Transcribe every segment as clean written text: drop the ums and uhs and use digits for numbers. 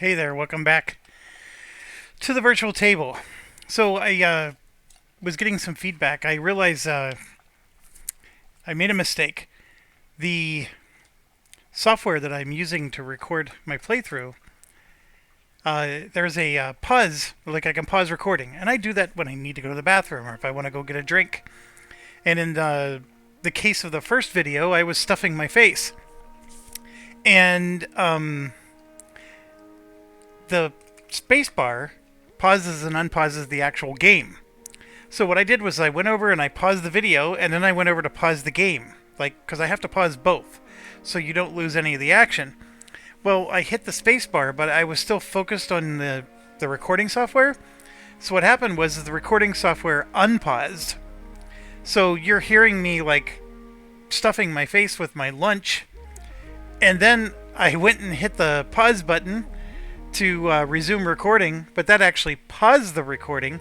Hey there, welcome back to the virtual table. So I was getting some feedback. I realized I made a mistake. The software that I'm using to record my playthrough, there's a pause, like I can pause recording. And I do that when I need to go to the bathroom or if I want to go get a drink. And in the case of the first video, I was stuffing my face. And the spacebar pauses and unpauses the actual game. So what I did was I went over and I paused the video, and then I went over to pause the game, because I have to pause both, so you don't lose any of the action. Well, I hit the spacebar, but I was still focused on the recording software. So what happened was the recording software unpaused. So you're hearing me stuffing my face with my lunch, and then I went and hit the pause button to resume recording, but that actually paused the recording,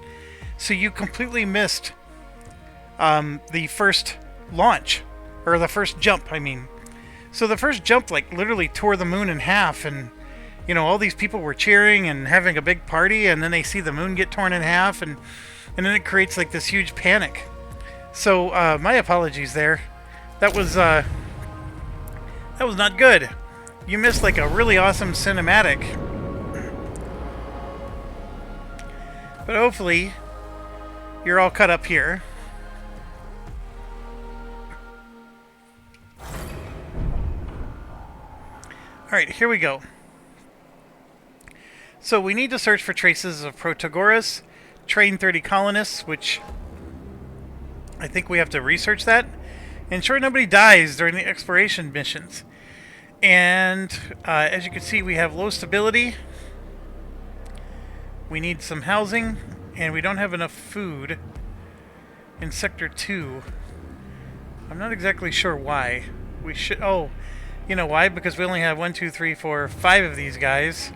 so you completely missed the first launch, or the first jump, I mean. So the first jump literally tore the moon in half, and all these people were cheering and having a big party, and then they see the moon get torn in half, and then it creates this huge panic. So my apologies there. That was not good. You missed a really awesome cinematic. But hopefully, you're all caught up here. Alright, here we go. So we need to search for traces of Protagoras, train 30 colonists, which I think we have to research that. Ensure nobody dies during the exploration missions. And as you can see, we have low stability. We need some housing, and we don't have enough food in Sector 2. I'm not exactly sure why. We should... Oh, you know why? Because we only have 1, 2, 3, 4, 5 of these guys.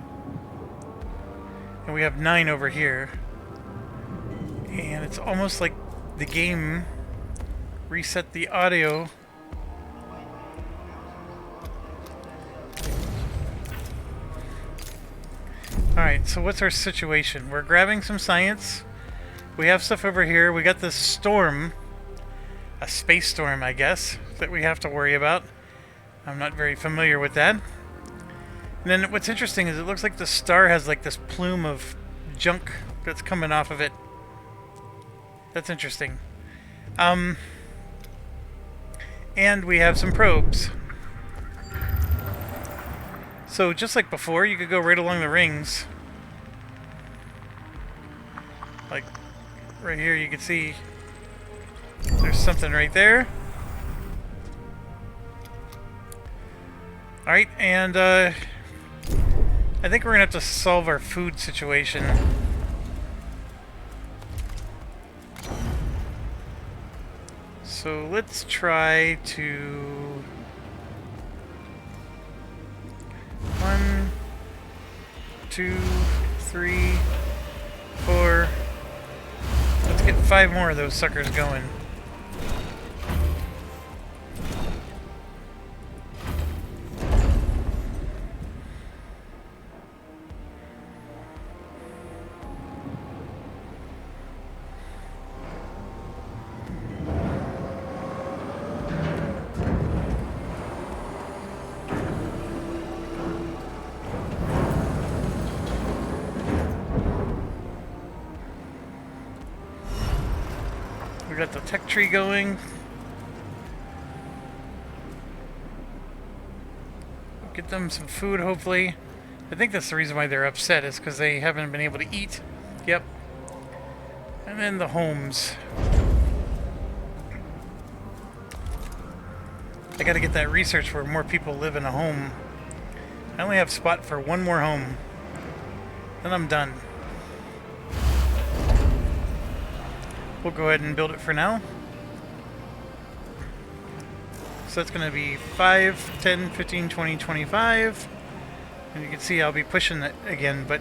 And we have 9 over here. And it's almost like the game reset the audio. Alright, so what's our situation? We're grabbing some science. We have stuff over here. We got this storm. A space storm, I guess, that we have to worry about. I'm not very familiar with that. And then what's interesting is it looks like the star has this plume of junk that's coming off of it. That's interesting. And we have some probes. So just like before, you could go right along the rings. Like right here, you can see there's something right there. Alright, and I think we're gonna have to solve our food situation. So let's try to... 1, 2, 3, 4. Let's get 5 more of those suckers going. We got the tech tree going. Get them some food, hopefully. I think that's the reason why they're upset, is because they haven't been able to eat. Yep. And then the homes. I gotta get that research where more people live in a home. I only have spot for 1 more home. Then I'm done. We'll go ahead and build it for now. So that's going to be 5, 10, 15, 20, 25. And you can see I'll be pushing it again, but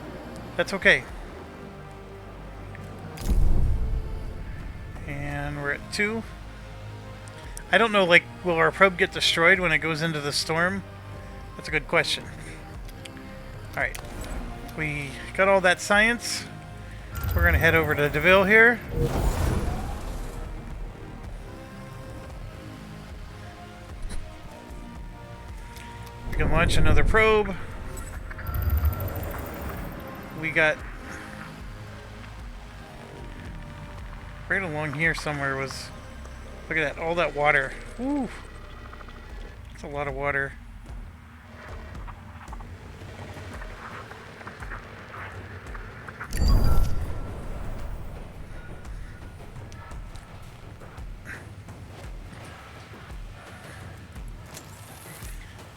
that's okay. And we're at 2. I don't know, will our probe get destroyed when it goes into the storm? That's a good question. Alright. we got all that science. We're going to head over to DeVille here. We can launch another probe. We got... right along here somewhere was... look at that, all that water. Woo! That's a lot of water.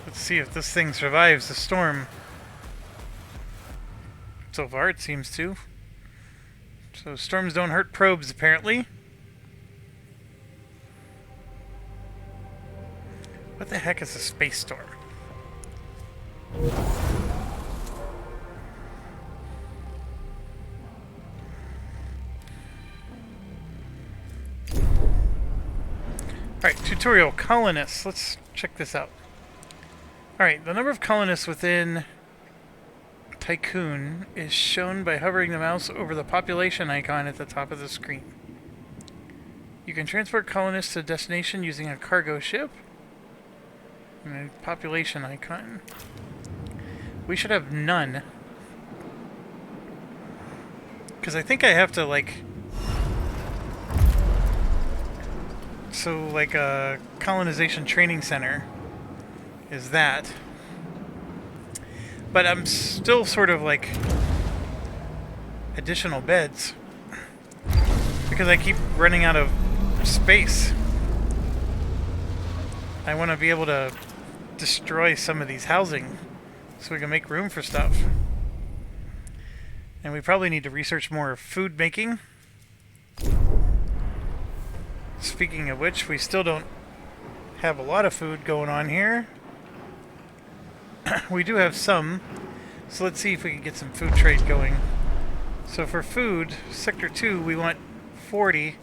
Let's see if this thing survives the storm. So far it seems to. So storms don't hurt probes, apparently. What the heck is a space storm? Alright, tutorial colonists. Let's check this out. Alright, the number of colonists within Tycoon is shown by hovering the mouse over the population icon at the top of the screen. You can transport colonists to a destination using a cargo ship and a population icon. We should have none. Because I think I have to, like... so, like, a colonization training center is that. But I'm still sort of like additional beds because I keep running out of space. I want to be able to destroy some of these housing so we can make room for stuff. And we probably need to research more food making. Speaking of which, we still don't have a lot of food going on here. We do have some, so let's see if we can get some food trade going. So for food, Sector 2, we want 40.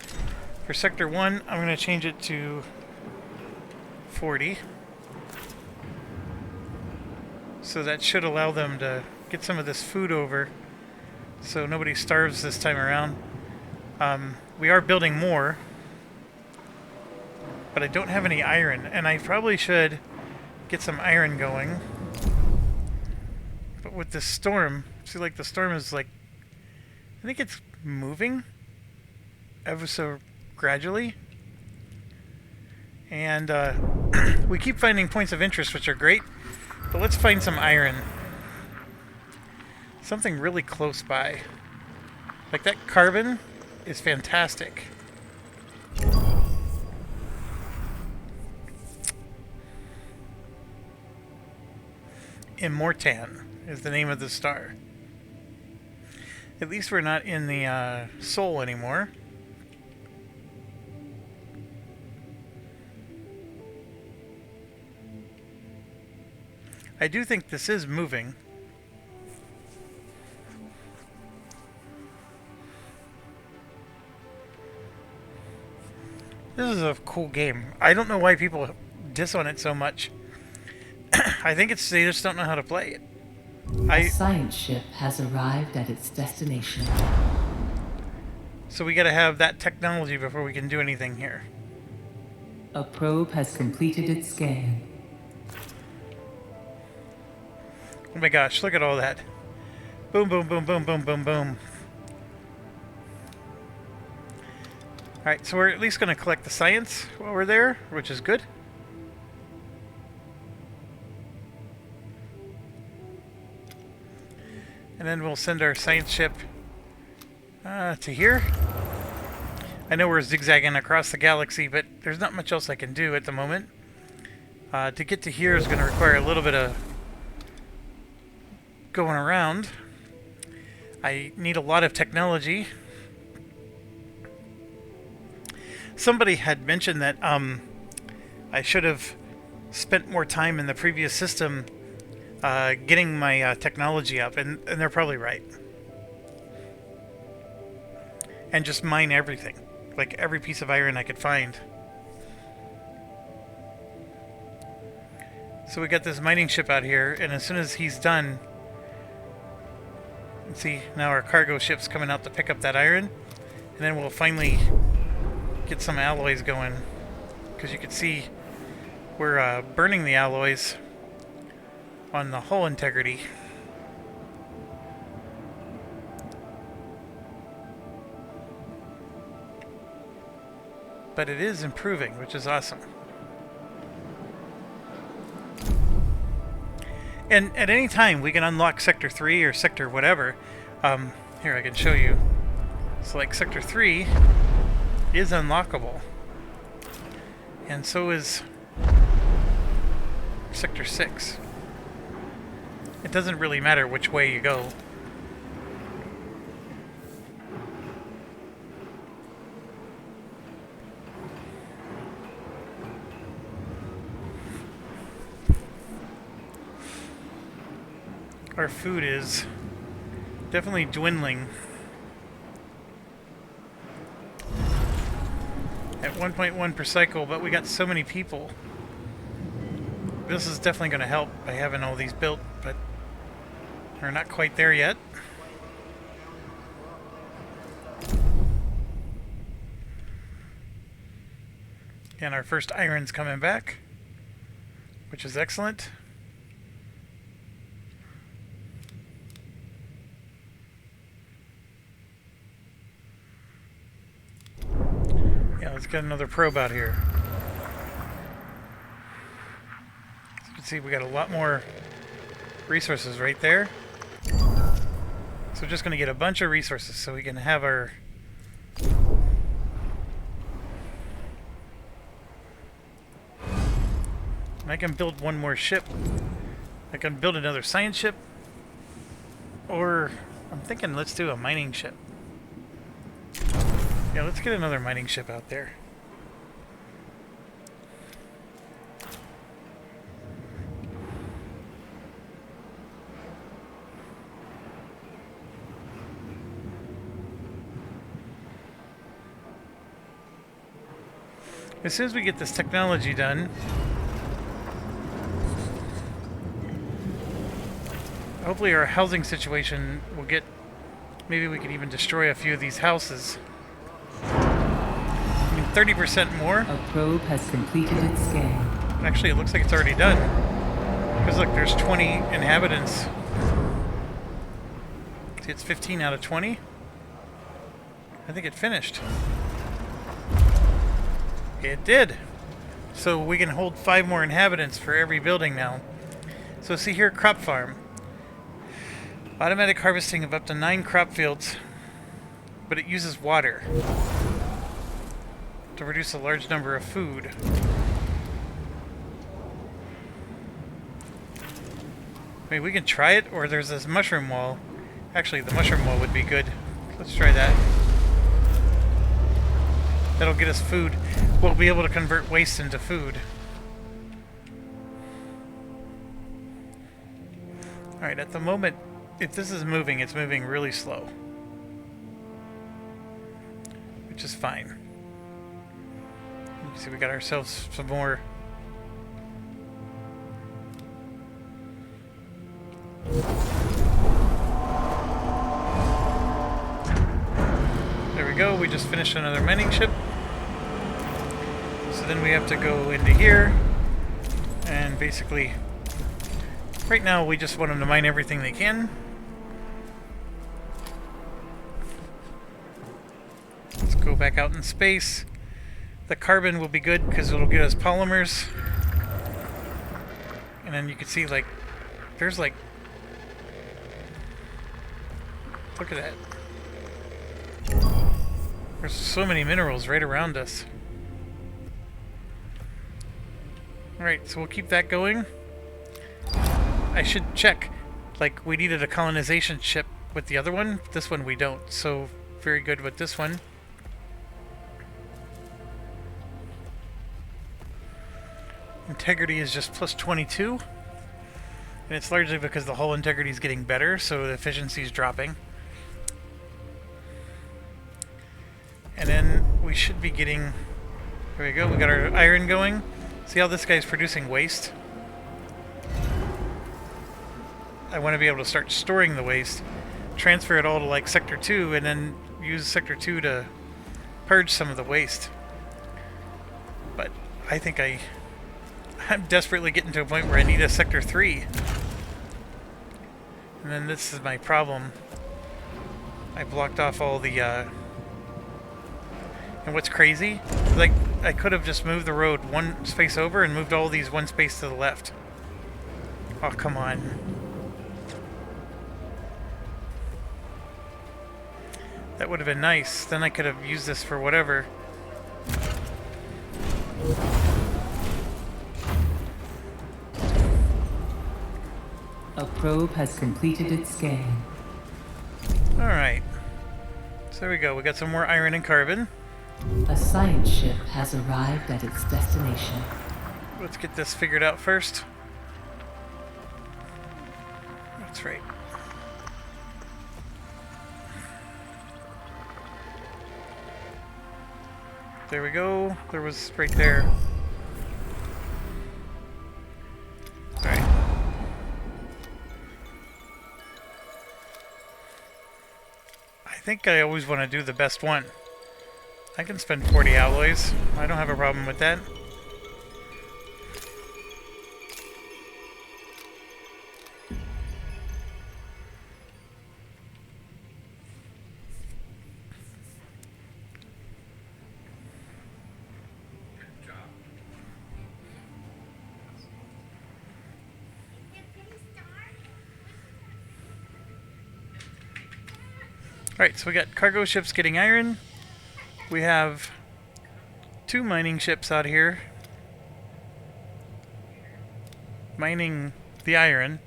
For Sector 1, I'm going to change it to 40. So that should allow them to get some of this food over, so nobody starves this time around. We are building more, but I don't have any iron, and I probably should get some iron going. But with this storm, see, like, the storm is like, I think it's moving ever so gradually. And we keep finding points of interest, which are great, but let's find some iron. Something really close by. Like, that carbon is fantastic. Immortan is the name of the star. At least we're not in the Sol anymore. I do think this is moving. This is a cool game. I don't know why people diss on it so much. I think it's they just don't know how to play it. A science ship has arrived at its destination. So we gotta have that technology before we can do anything here. A probe has completed its scan. Oh my gosh, look at all that. Boom, boom, boom, boom, boom, boom, boom. Alright, so we're at least gonna collect the science while we're there, which is good. And then we'll send our science ship to here. I know we're zigzagging across the galaxy, but there's not much else I can do at the moment. To get to here is going to require a little bit of going around. I need a lot of technology. Somebody had mentioned that I should have spent more time in the previous system getting my technology up, and they're probably right. And just mine everything, like every piece of iron I could find. So we got this mining ship out here, and as soon as he's done, And see, now our cargo ship's coming out to pick up that iron. And then we'll finally get some alloys going. Because you can see we're burning the alloys on the hull integrity. But it is improving, which is awesome. And at any time, we can unlock Sector 3 or Sector whatever. Here, I can show you. So, like, Sector 3 is unlockable. And so is Sector 6. It doesn't really matter which way you go. Our food is definitely dwindling. At 1.1 per cycle, but we got so many people. This is definitely going to help by having all these built, but we're not quite there yet. And our first iron's coming back, which is excellent. Let's get another probe out here. As you can see, we got a lot more resources right there. So we're just going to get a bunch of resources so we can have our... And I can build one more ship. I can build another science ship. Or I'm thinking let's do a mining ship. Yeah, let's get another mining ship out there. As soon as we get this technology done, hopefully our housing situation will get... Maybe we could even destroy a few of these houses. 30% more. A probe has completed its scan. Actually, it looks like it's already done. Because look, there's 20 inhabitants. See, it's 15 out of 20. I think it finished. It did. So we can hold 5 more inhabitants for every building now. So see here, crop farm. Automatic harvesting of up to 9 crop fields, but it uses water to produce a large number of food. I mean, we can try it, or there's this mushroom wall. Actually, the mushroom wall would be good. Let's try that. That'll get us food. We'll be able to convert waste into food. Alright, at the moment, if this is moving, it's moving really slow. Which is fine. You can see we got ourselves some more. There we go, we just finished another mining ship. So then we have to go into here and basically, right now we just want them to mine everything they can. Let's go back out in space. The carbon will be good because it'll get us polymers. And then you can see, like, there's like, look at that. There's so many minerals right around us. Alright, so we'll keep that going. I should check. Like, we needed a colonization ship with the other one. This one we don't. So, very good with this one. Integrity is just plus 22. And it's largely because the hull integrity is getting better, so the efficiency is dropping. And then we should be getting... There we go, we got our iron going. See how this guy's producing waste? I want to be able to start storing the waste transfer it all to like Sector 2 and then use Sector 2 to purge some of the waste. But I think I'm desperately getting to a point where I need a Sector 3. And then this is my problem. I blocked off all the, and what's crazy, like, I could have just moved the road one space over and moved all these one space to the left. Oh, come on. That would have been nice. Then I could have used this for whatever. A probe has completed its scan. Alright. So there we go. We got some more iron and carbon. A science ship has arrived at its destination. Let's get this figured out first. That's right. There we go. There was right there. Alright. I think I always want to do the best one. I can spend 40 alloys. I don't have a problem with that. Alright, so we got cargo ships getting iron. We have 2 mining ships out here mining the iron.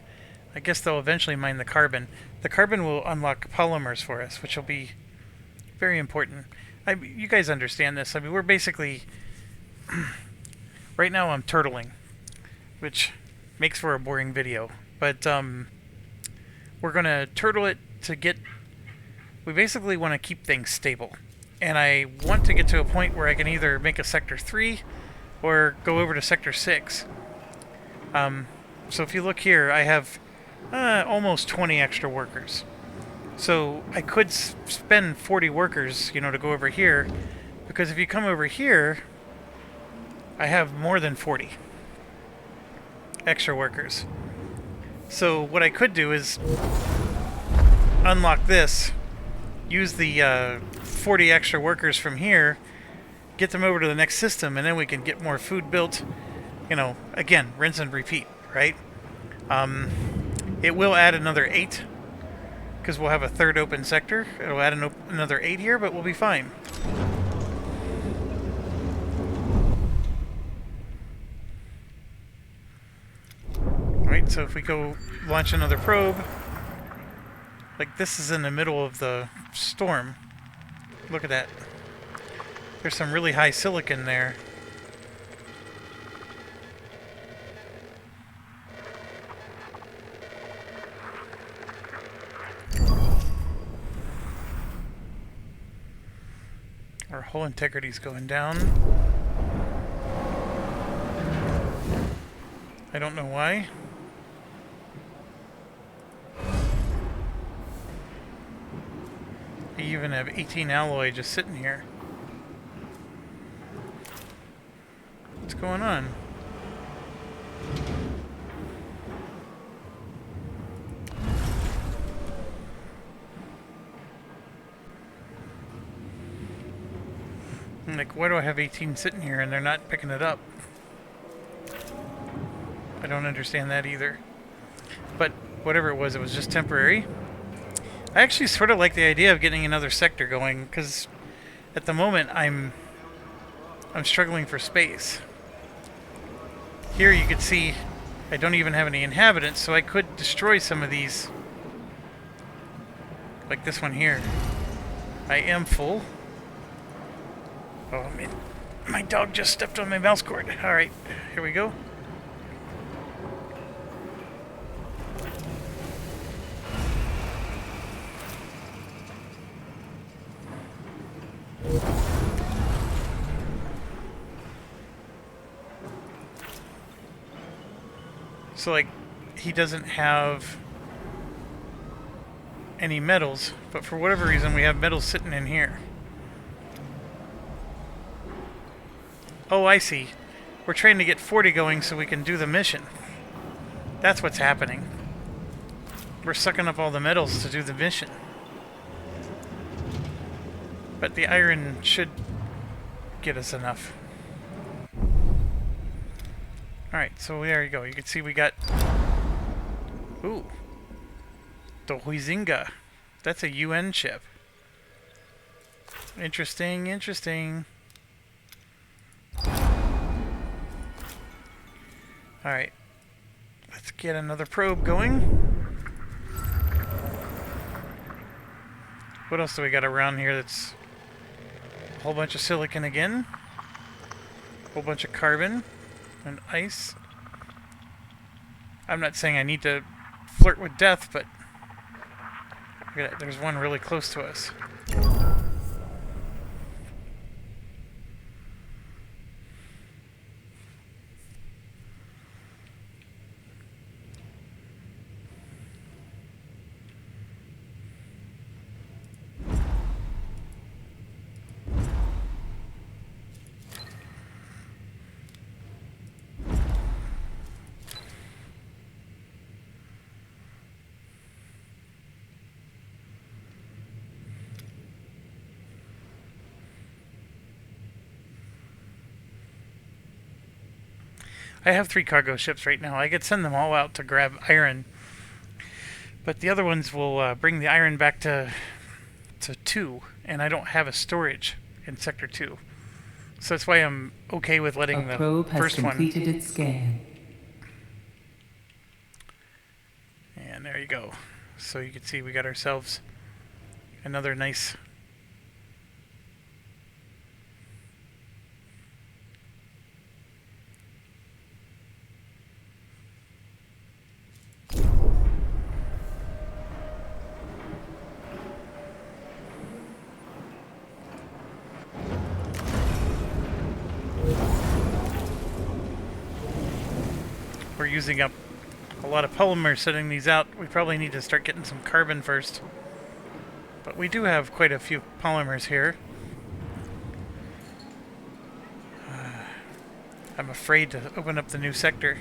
I guess they'll eventually mine the carbon. The carbon will unlock polymers for us, which will be very important. You guys understand this. I mean, we're basically... right now I'm turtling, which makes for a boring video. But we're going to turtle it to get... We basically want to keep things stable. And I want to get to a point where I can either make a Sector 3 or go over to Sector 6. So if you look here, I have almost 20 extra workers. So I could spend 40 workers, you know, to go over here. Because if you come over here, I have more than 40 extra workers. So what I could do is unlock this, use the 40 extra workers from here, get them over to the next system, and then we can get more food built. You know, again, rinse and repeat, right? It will add another 8, because we'll have a third open sector. It'll add another 8 here, but we'll be fine. Alright, so if we go launch another probe, like this is in the middle of the storm. Look at that. There's some really high silicon there. Our hull integrity's going down. I don't know why. I even have 18 alloy just sitting here. What's going on? I'm like, why do I have 18 sitting here and they're not picking it up? I don't understand that either. But whatever it was just temporary. I actually sort of like the idea of getting another sector going, because at the moment I'm struggling for space. Here you can see I don't even have any inhabitants, so I could destroy some of these. Like this one here. I am full. Oh, man. My dog just stepped on my mouse cord. Alright, here we go. So, like, he doesn't have... any metals, but for whatever reason we have metals sitting in here. Oh, I see. We're trying to get 40 going so we can do the mission. That's what's happening. We're sucking up all the metals to do the mission. But the iron should get us enough. Alright, so there you go. You can see we got... Ooh. The Huizinga. That's a UN ship. Interesting, interesting. Alright. Let's get another probe going. What else do we got around here that's... A whole bunch of silicon again. A whole bunch of carbon. And ice. I'm not saying I need to flirt with death, but... Look at that, there's one really close to us. I have 3 cargo ships right now. I could send them all out to grab iron. But the other ones will bring the iron back to 2. And I don't have a storage in Sector 2. So that's why I'm okay with letting the probe has first one... completed its scan. And there you go. So you can see we got ourselves another nice... We're using up a lot of polymer setting these out. We probably need to start getting some carbon first. But we do have quite a few polymers here. I'm afraid to open up the new sector.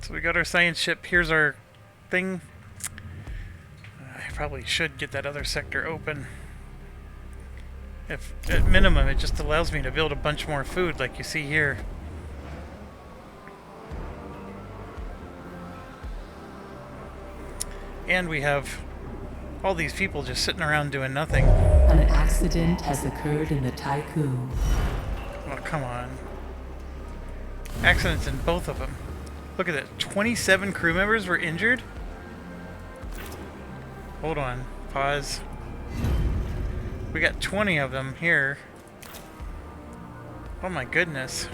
So we got our science ship. Here's our thing. I probably should get that other sector open. If at minimum it just allows me to build a bunch more food like you see here. And we have all these people just sitting around doing nothing. An accident has occurred in the Tycoon. Oh, come on. Accidents in both of them. Look at that. 27 crew members were injured? Hold on. Pause. We got 20 of them here. Oh my goodness.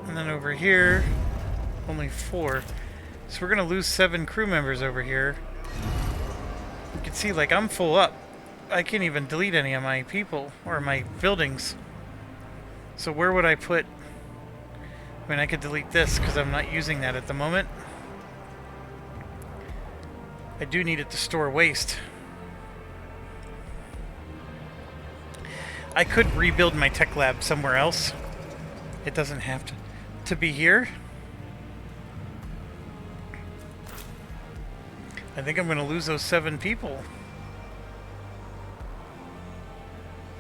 And then over here, only 4. So we're gonna lose 7 crew members over here. You can see, like, I'm full up. I can't even delete any of my people or my buildings. So where would I put... I mean, I could delete this because I'm not using that at the moment. I do need it to store waste. I could rebuild my tech lab somewhere else. It doesn't have to be here. I think I'm going to lose those 7 people.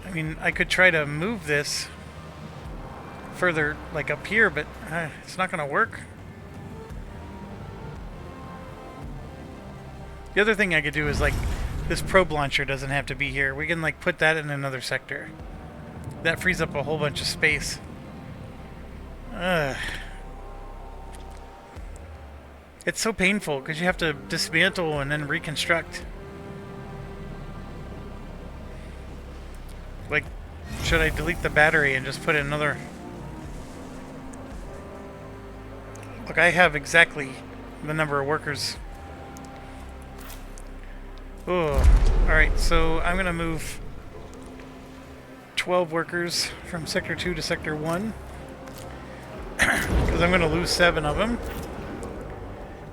I mean, I could try to move this further, like up here, but it's not going to work. The other thing I could do is, like, this probe launcher doesn't have to be here. We can, like, put that in another sector. That frees up a whole bunch of space. It's so painful because you have to dismantle and then reconstruct. Like, should I delete the battery and just put in another... Look, I have exactly the number of workers. Oh, alright, so I'm going to move 12 workers from Sector 2 to Sector 1. Because I'm going to lose 7 of them.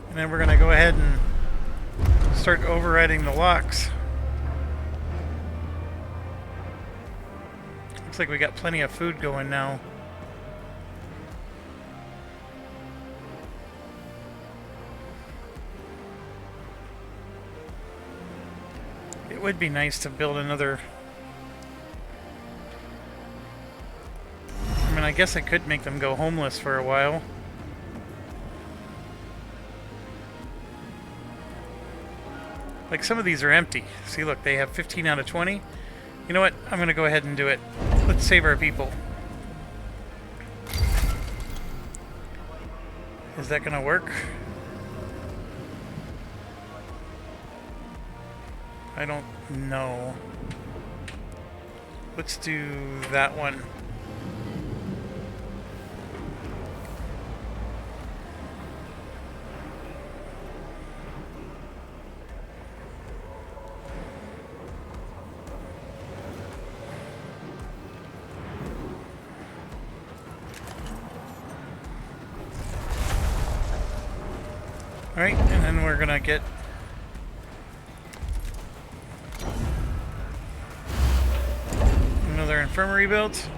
And then we're going to go ahead and start overriding the locks. Looks like we got plenty of food going now. It would be nice to build another... I mean, I guess I could make them go homeless for a while. Like, some of these are empty. See, look, they have 15 out of 20. You know what? I'm going to go ahead and do it. Let's save our people. Is that going to work? I don't know. Let's do that one. Alright, and then we're gonna get another infirmary built.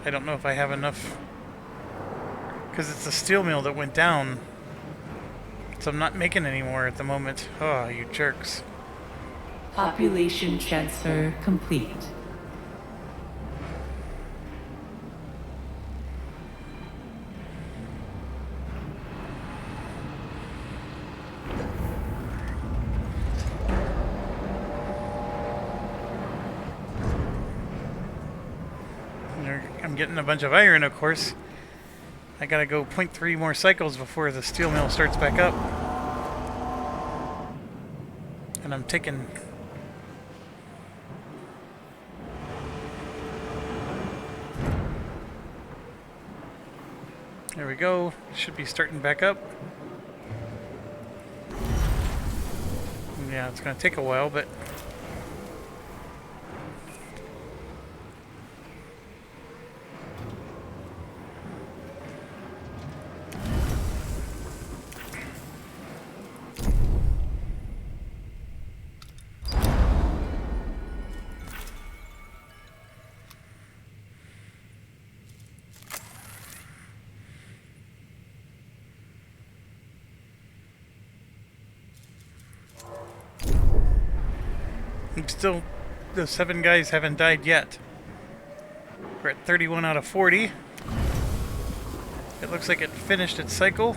I don't know if I have enough, because it's the steel mill that went down, so I'm not making any more at the moment. Oh, you jerks. Population transfer complete. I'm getting a bunch of iron, of course. I gotta go 0.3 more cycles before the steel mill starts back up. And I'm taking... There we go. Should be starting back up. Yeah, it's gonna take a while, but... Still, the 7 guys haven't died yet. We're at 31 out of 40. It looks like it finished its cycle.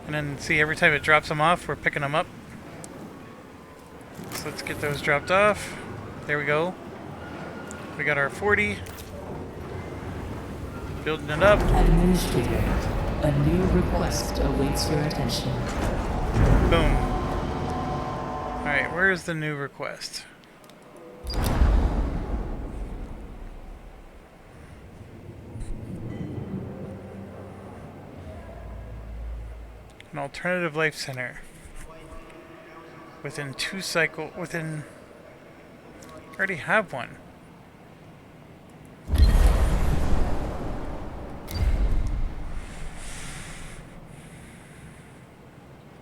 And then, see, every time it drops them off, we're picking them up. So let's get those dropped off. There we go. We got our 40. Building it up. Administrator, a new request awaits your attention. Boom. Alright, where's the new request? An alternative life center. Within 2 cycle... I already have one.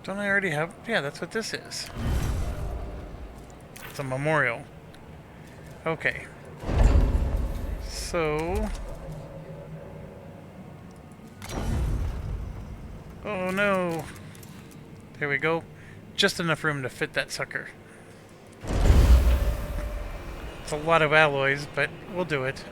Don't I already have... Yeah, that's what this is. It's a memorial. Okay. So... Oh no! There we go. Just enough room to fit that sucker. It's a lot of alloys, but we'll do it.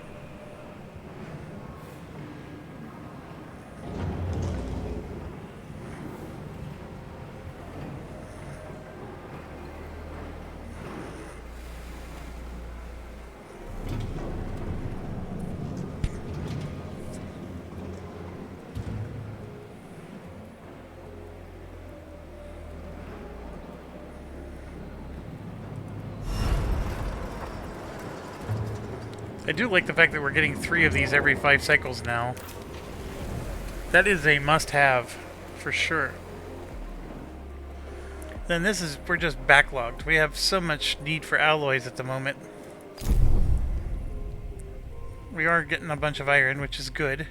I do like the fact that we're getting 3 of these every 5 cycles now. That is a must-have, for sure. Then this is, we're just backlogged. We have so much need for alloys at the moment. We are getting a bunch of iron, which is good.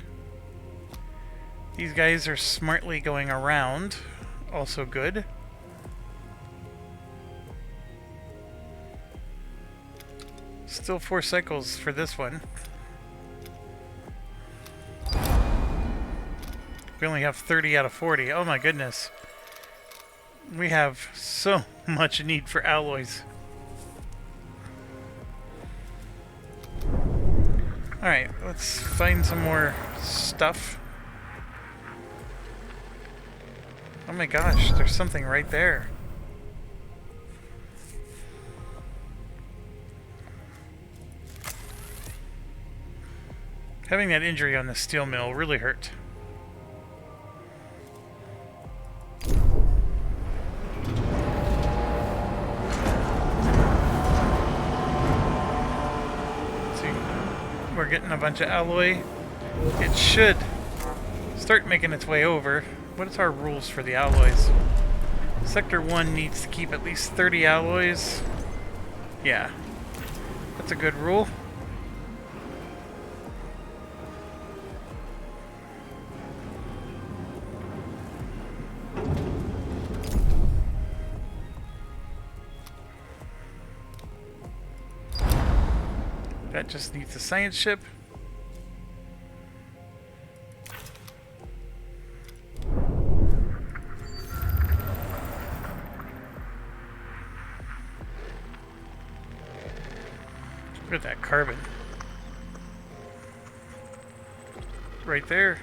These guys are smartly going around, also good. Still 4 cycles for this one. We only have 30 out of 40. Oh my goodness. We have so much need for alloys. Alright, let's find some more stuff. Oh my gosh, there's something right there. Having that injury on the steel mill really hurt. We're getting a bunch of alloy. It should start making its way over. What is our rules for the alloys? Sector 1 needs to keep at least 30 alloys. Yeah, that's a good rule. That just needs a science ship. Look at that carbon. Right there.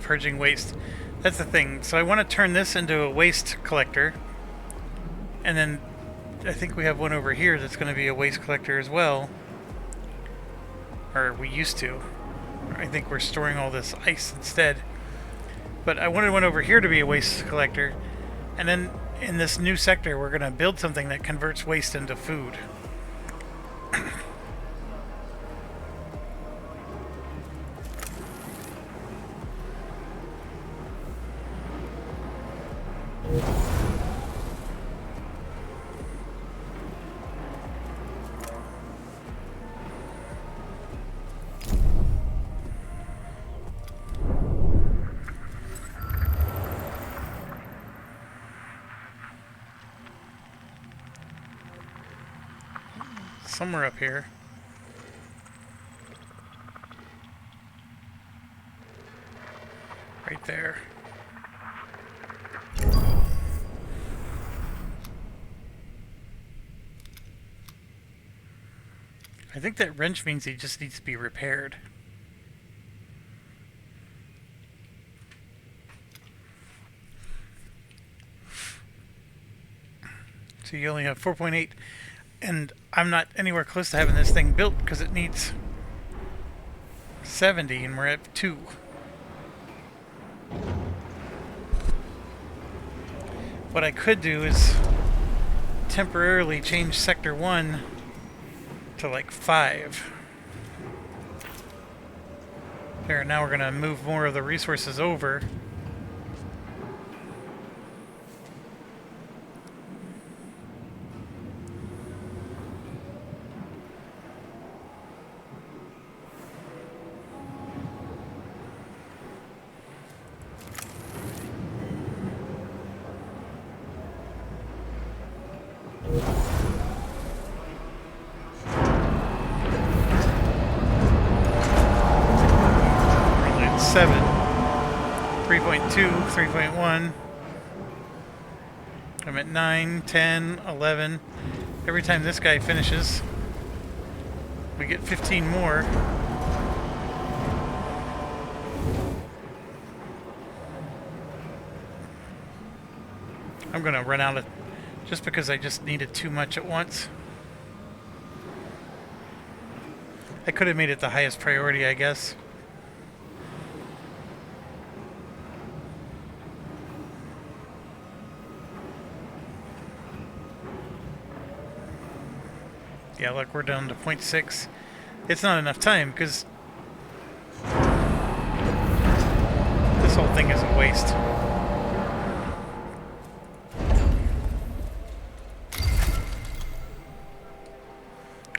Purging waste. That's the thing. So I want to turn this into a waste collector. And then I think we have one over here that's going to be a waste collector as well. Or we used to. I think we're storing all this ice instead. But I wanted one over here to be a waste collector. And then in this new sector we're going to build something that converts waste into food. Somewhere up here. Right there. I think that wrench means he just needs to be repaired. So you only have 4.8. And I'm not anywhere close to having this thing built because it needs 70 and we're at 2. What I could do is temporarily change Sector 1 to like 5. There, now we're going to move more of the resources over. We're at 7, 3.2, 3.1. I'm at 9, 10, 11. Every time this guy finishes, we get 15 more. I'm gonna run out of... just because I just needed too much at once. I could have made it the highest priority, I guess. Yeah, look, we're down to 0.6. It's not enough time, because this whole thing is a waste.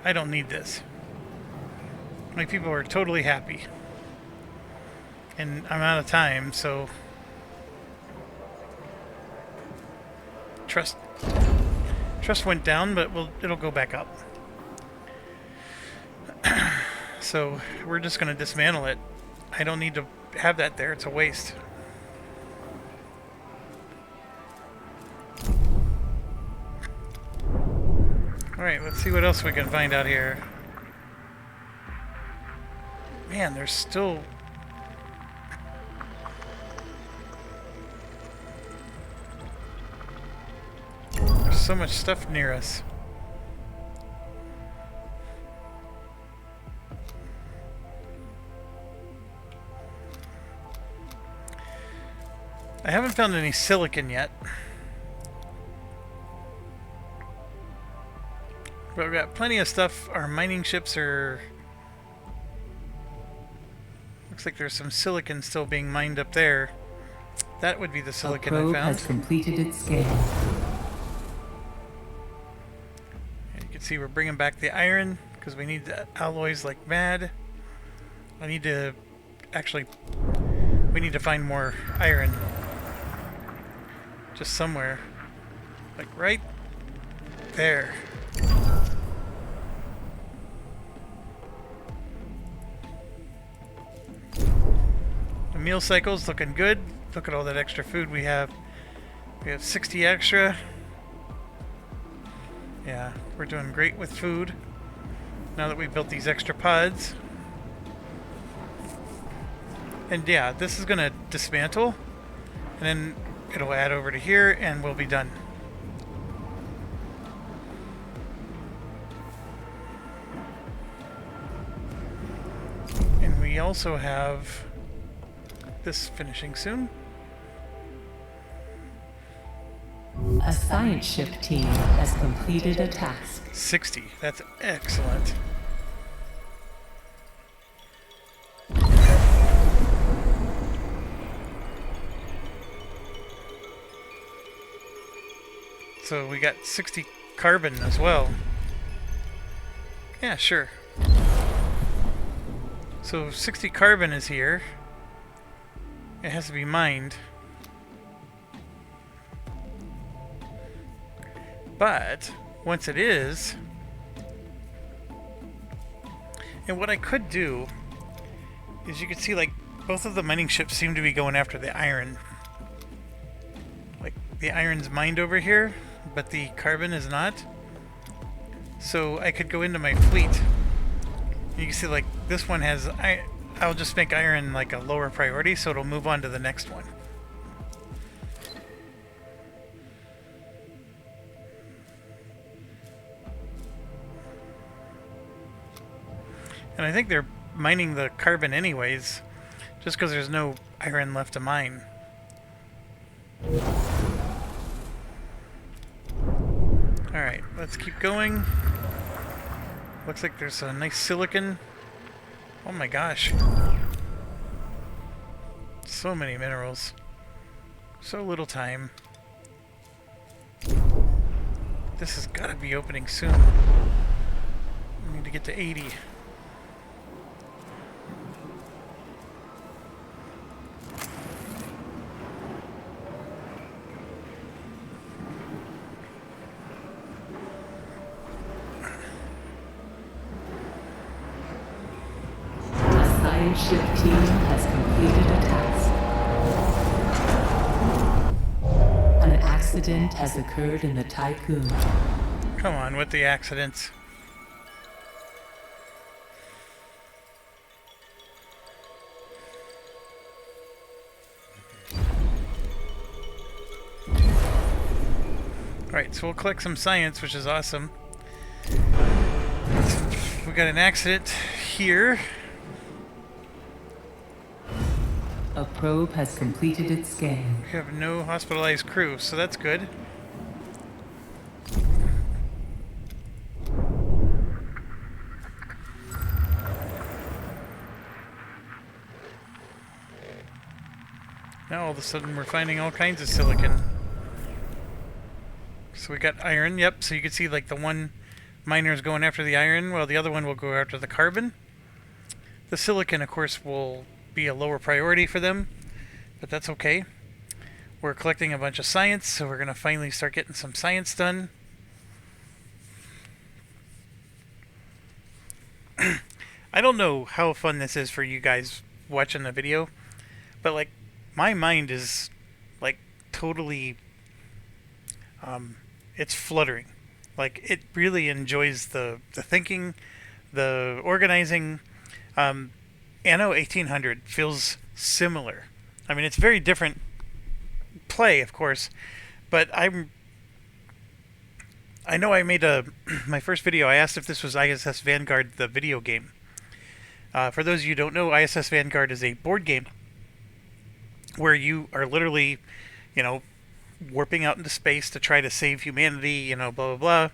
I don't need this. My people are totally happy. And I'm out of time, so... Trust went down, but it'll go back up. So we're just going to dismantle it. I don't need to have that there. It's a waste. Alright, let's see what else we can find out here. Man, there's still... there's so much stuff near us. I haven't found any silicon yet. But we've got plenty of stuff. Our mining ships are... looks like there's some silicon still being mined up there. That would be the silicon I probe found. has completed its scan. And you can see we're bringing back the iron because we need the alloys like mad. I need to... actually... we need to find more iron. Just somewhere. Like right there. The meal cycle's looking good. Look at all that extra food we have. We have 60 extra. Yeah, we're doing great with food. Now that we built these extra pods. And yeah, this is gonna dismantle. And then it'll add over to here and we'll be done. And we also have this finishing soon. A science ship team has completed a task. 60. That's excellent. So we got 60 carbon as well. Yeah, sure. So 60 carbon is here. It has to be mined. But once it is, and what I could do is you can see like both of the mining ships seem to be going after the iron. Like the iron's mined over here, but the carbon is not. So I could go into my fleet. You can see like this one has, I'll just make iron like a lower priority so it'll move on to the next one. And I think they're mining the carbon anyways, just because there's no iron left to mine. Alright, let's keep going. Looks like there's a nice silicon. Oh my gosh. So many minerals. So little time. This has got to be opening soon. We need to get to 80. Ship team has completed a task. An accident has occurred in the Tycoon. Come on with the accidents. Alright, so we'll collect some science, which is awesome. We got an accident here. A probe has completed its scan. We have no hospitalized crew, so that's good. Now all of a sudden we're finding all kinds of silicon. So we got iron, yep, so you can see like the one miner is going after the iron while the other one will go after the carbon. The silicon, of course, will be a lower priority for them, but that's okay. We're collecting a bunch of science, so we're going to finally start getting some science done. I don't know how fun this is for you guys watching the video, but like my mind is like totally it's fluttering. Like it really enjoys the thinking, the organizing. Anno 1800 feels similar. I mean, it's very different play, of course, but I know I made my first video. I asked if this was ISS Vanguard, the video game. For those of you who don't know, ISS Vanguard is a board game where you are literally, warping out into space to try to save humanity, blah, blah, blah.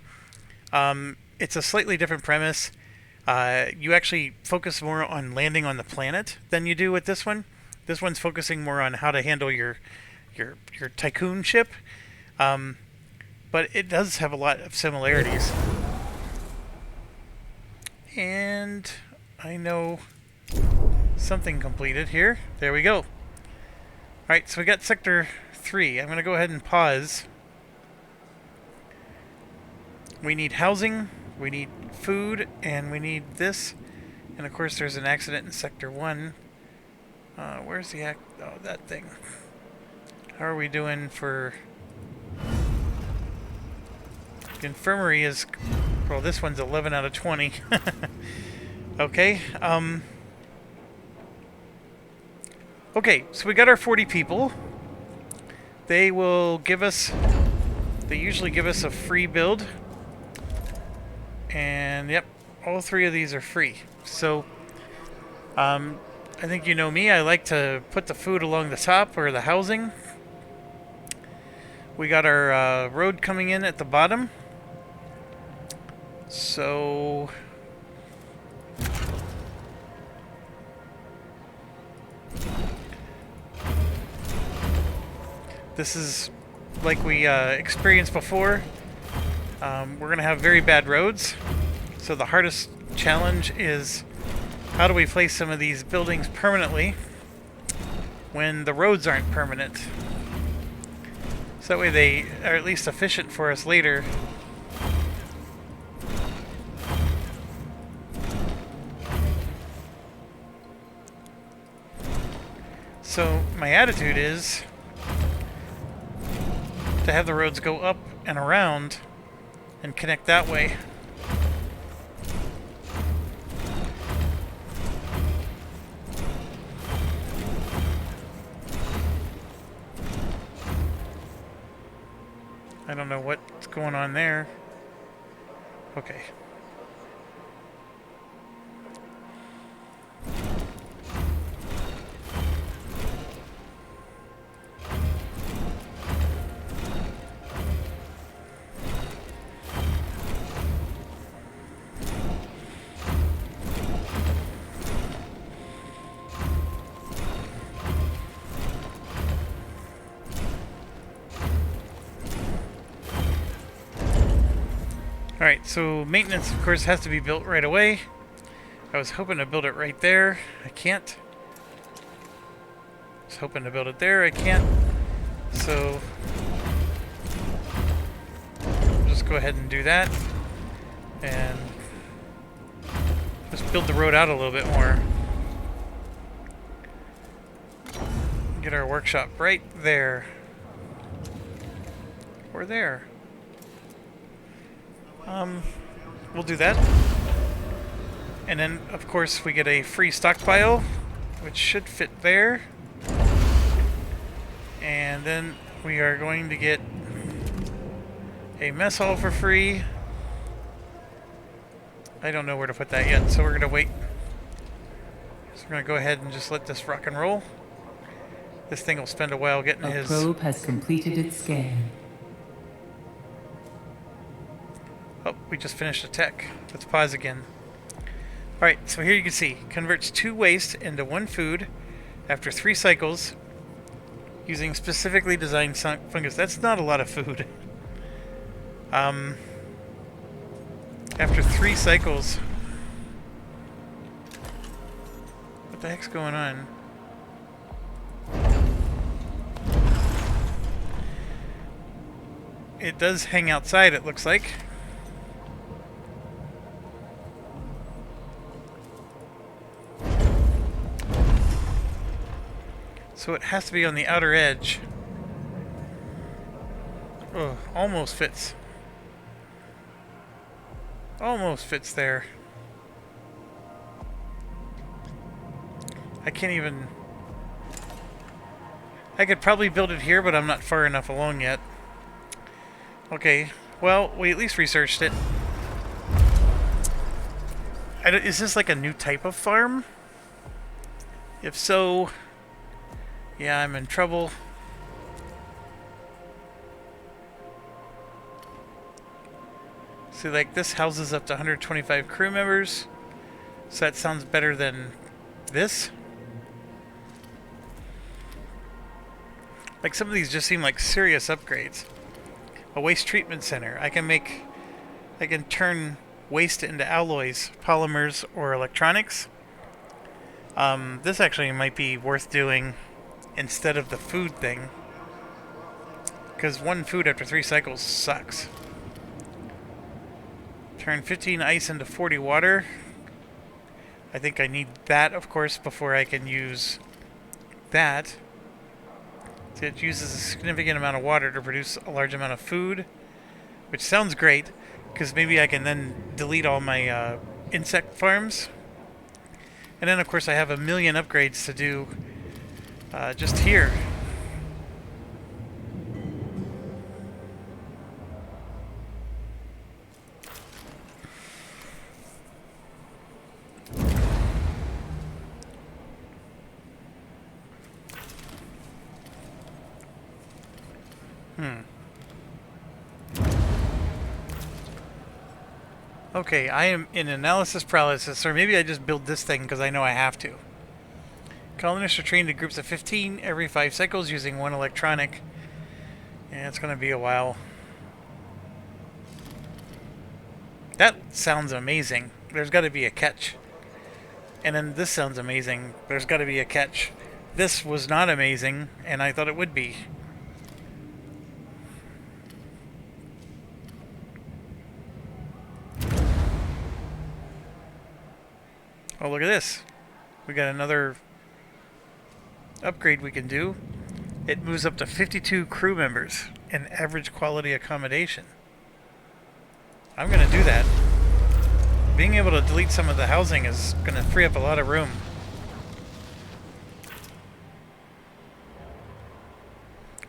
It's a slightly different premise. You actually focus more on landing on the planet than you do with this one. This one's focusing more on how to handle your tycoon ship. But it does have a lot of similarities. And I know something completed here. There we go. Alright, so we got Sector 3. I'm going to go ahead and pause. We need housing, we need food, and we need this. And of course there's an accident in Sector 1. Where's the oh, that thing. How are we doing for... The infirmary is... Well, this one's 11 out of 20. Okay, okay, so we got our 40 people. They will give us... They usually give us a free build. And, yep, all 3 of these are free. So, I think you know me. I like to put the food along the top, or the housing. We got our road coming in at the bottom. So... This is like we experienced before. We're going to have very bad roads. So the hardest challenge is how do we place some of these buildings permanently when the roads aren't permanent. So that way they are at least efficient for us later. So my attitude is to have the roads go up and around and connect that way. I don't know what's going on there. Okay. Alright, so maintenance, of course, has to be built right away. I was hoping to build it right there. I can't. I was hoping to build it there. I can't. So, I'll just go ahead and do that. And just build the road out a little bit more. Get our workshop right there. Or there. We'll do that. And then, of course, we get a free stockpile, which should fit there. And then we are going to get a mess hall for free. I don't know where to put that yet, so we're going to wait. So we're going to go ahead and just let this rock and roll. This thing will spend a while getting A probe has completed its scan. Oh, we just finished a tech. Let's pause again. Alright, so here you can see. Converts 2 waste into 1 food after 3 cycles using specifically designed fungus. That's not a lot of food. After 3 cycles... What the heck's going on? It does hang outside, it looks like. So it has to be on the outer edge. Oh, almost fits. Almost fits there. I can't even... I could probably build it here, but I'm not far enough along yet. Okay, well, we at least researched it. Is this like a new type of farm? If so... yeah, I'm in trouble. See, like, this houses up to 125 crew members. So that sounds better than this. Like, some of these just seem like serious upgrades. A waste treatment center. I can turn waste into alloys, polymers, or electronics. This actually might be worth doing instead of the food thing, because 1 food after 3 cycles sucks. Turn 15 ice into 40 water. I think I need that, of course, before I can use that. So it uses a significant amount of water to produce a large amount of food, which sounds great, because maybe I can then delete all my insect farms. And then, of course, I have a million upgrades to do just here. Okay, I am in analysis paralysis, or maybe I just build this thing because I know I have to. Colonists are trained in groups of 15 every 5 cycles using 1 electronic. Yeah, it's going to be a while. That sounds amazing. There's got to be a catch. And then this sounds amazing. There's got to be a catch. This was not amazing, and I thought it would be. Oh, look at this. We got another upgrade we can do. It moves up to 52 crew members in average quality accommodation. I'm going to do that. Being able to delete some of the housing is going to free up a lot of room.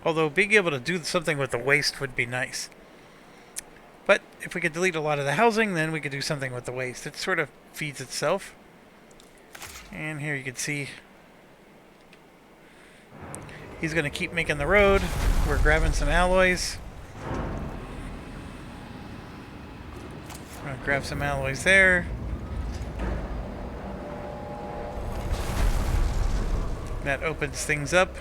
Although being able to do something with the waste would be nice. But if we could delete a lot of the housing, then we could do something with the waste. It sort of feeds itself. And here you can see he's going to keep making the road. We're grabbing some alloys. I'm going to grab some alloys there. That opens things up.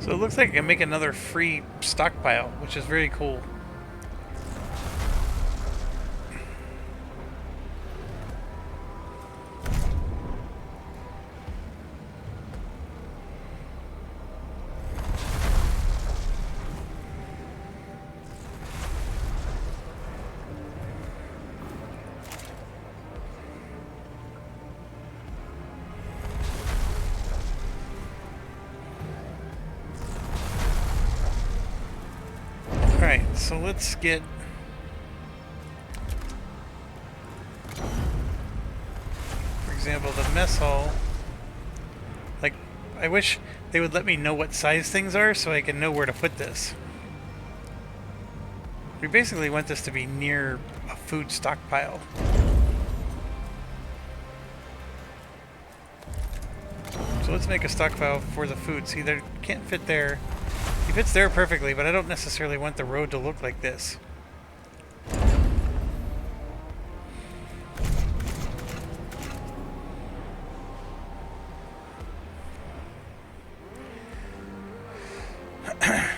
So it looks like I can make another free stockpile, which is very cool. Alright, so let's get... for example, the mess hall. Like, I wish they would let me know what size things are so I can know where to put this. We basically want this to be near a food stockpile. So let's make a stockpile for the food. See, there can't fit there. He fits there perfectly, but I don't necessarily want the road to look like this.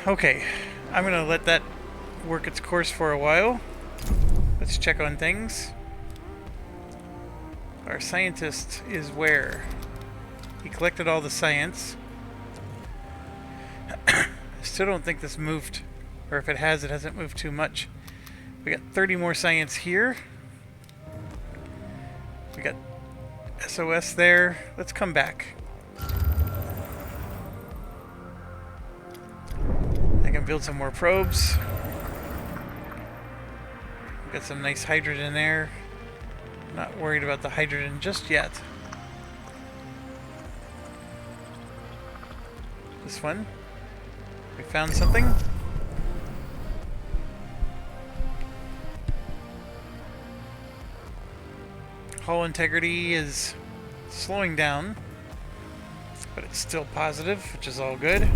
Okay, I'm gonna let that work its course for a while. Let's check on things. Our scientist is where? He collected all the science. I still don't think this moved, or if it has, it hasn't moved too much. We got 30 more science here. We got SOS there. Let's come back. I can build some more probes. Got some nice hydrogen there. Not worried about the hydrogen just yet. This one. We found something. Hull integrity is slowing down, but it's still positive, which is all good.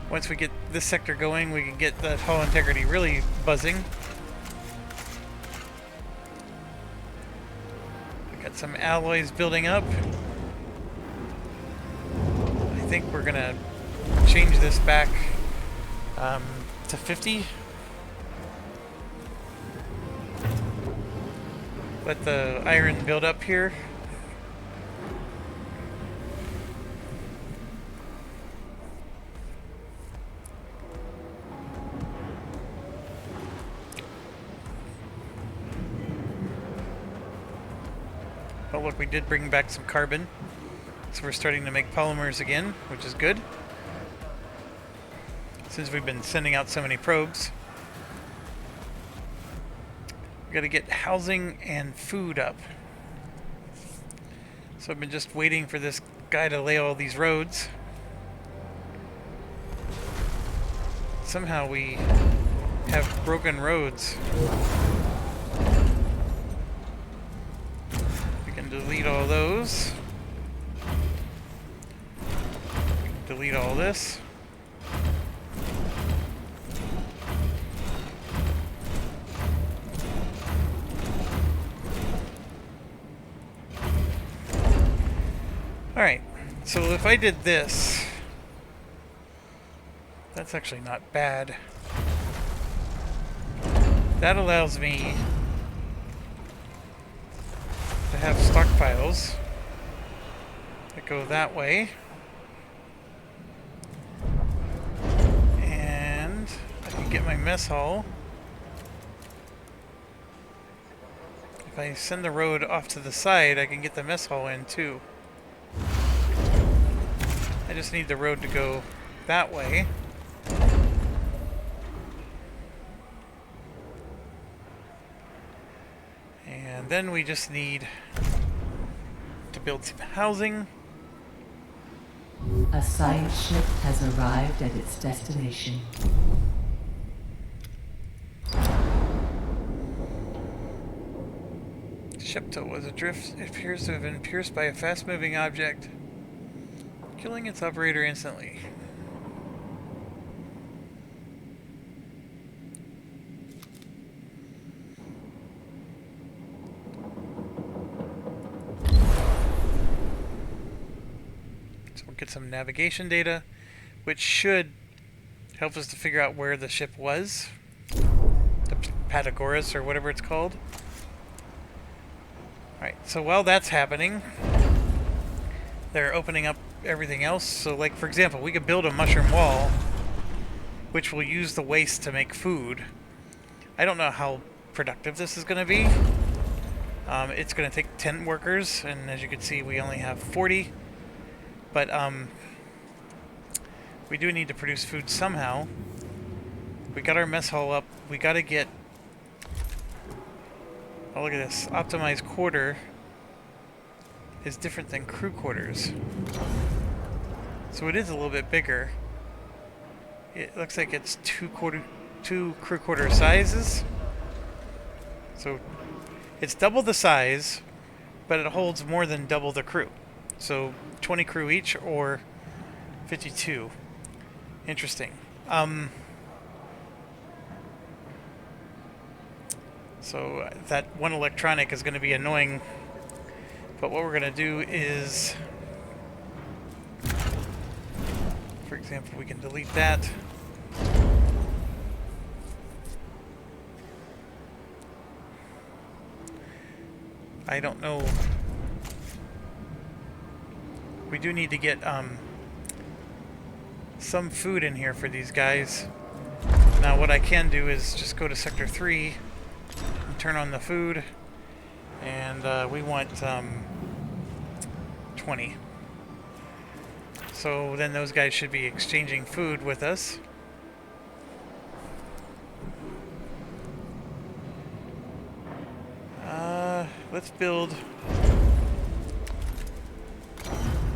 Once we get this sector going, we can get that hull integrity really buzzing. We got some alloys building up. I think we're gonna change this back to 50. Let the iron build up here. Oh look, we did bring back some carbon. So we're starting to make polymers again, which is good. Since we've been sending out so many probes. We gotta get housing and food up. So I've been just waiting for this guy to lay all these roads. Somehow we have broken roads. We can delete all those. Delete all this. Alright, so if I did this, that's actually not bad. That allows me to have stockpiles that go that way. And I can get my mess hall. If I send the road off to the side, I can get the mess hall in too. I just need the road to go that way. And then we just need to build some housing. A science ship has arrived at its destination. Ship tow was adrift. It appears to have been pierced by a fast-moving object, killing its operator instantly. So we'll get some navigation data, which should help us to figure out where the ship was. The Patagoras, or whatever it's called. Alright, so while that's happening, they're opening up everything else. So like, for example, we could build a mushroom wall, which will use the waste to make food. I don't know how productive this is going to be. It's going to take 10 workers, and as you can see, we only have 40. But we do need to produce food somehow. We got our mess hall up. We gotta get... Oh, look at this. Optimized quarter is different than crew quarters. So it is a little bit bigger. It looks like it's two crew quarter sizes. So it's double the size, but it holds more than double the crew. So 20 crew each or 52. Interesting. So that one electronic is going to be annoying. But what we're going to do is, for example, we can delete that. I don't know. We do need to get some food in here for these guys. Now what I can do is just go to Sector 3 and turn on the food. And we want 20. So then those guys should be exchanging food with us. Let's build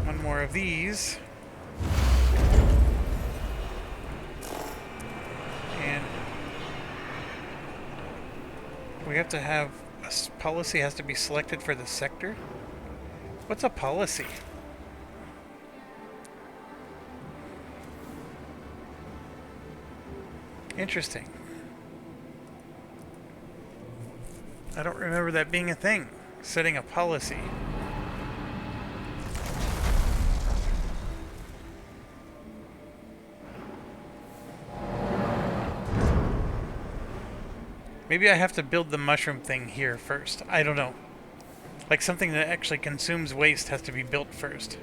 one more of these. And we have to have a policy has to be selected for the sector. What's a policy? Interesting. I don't remember that being a thing. Setting a policy. Maybe I have to build the mushroom thing here first. I don't know. Like something that actually consumes waste has to be built first.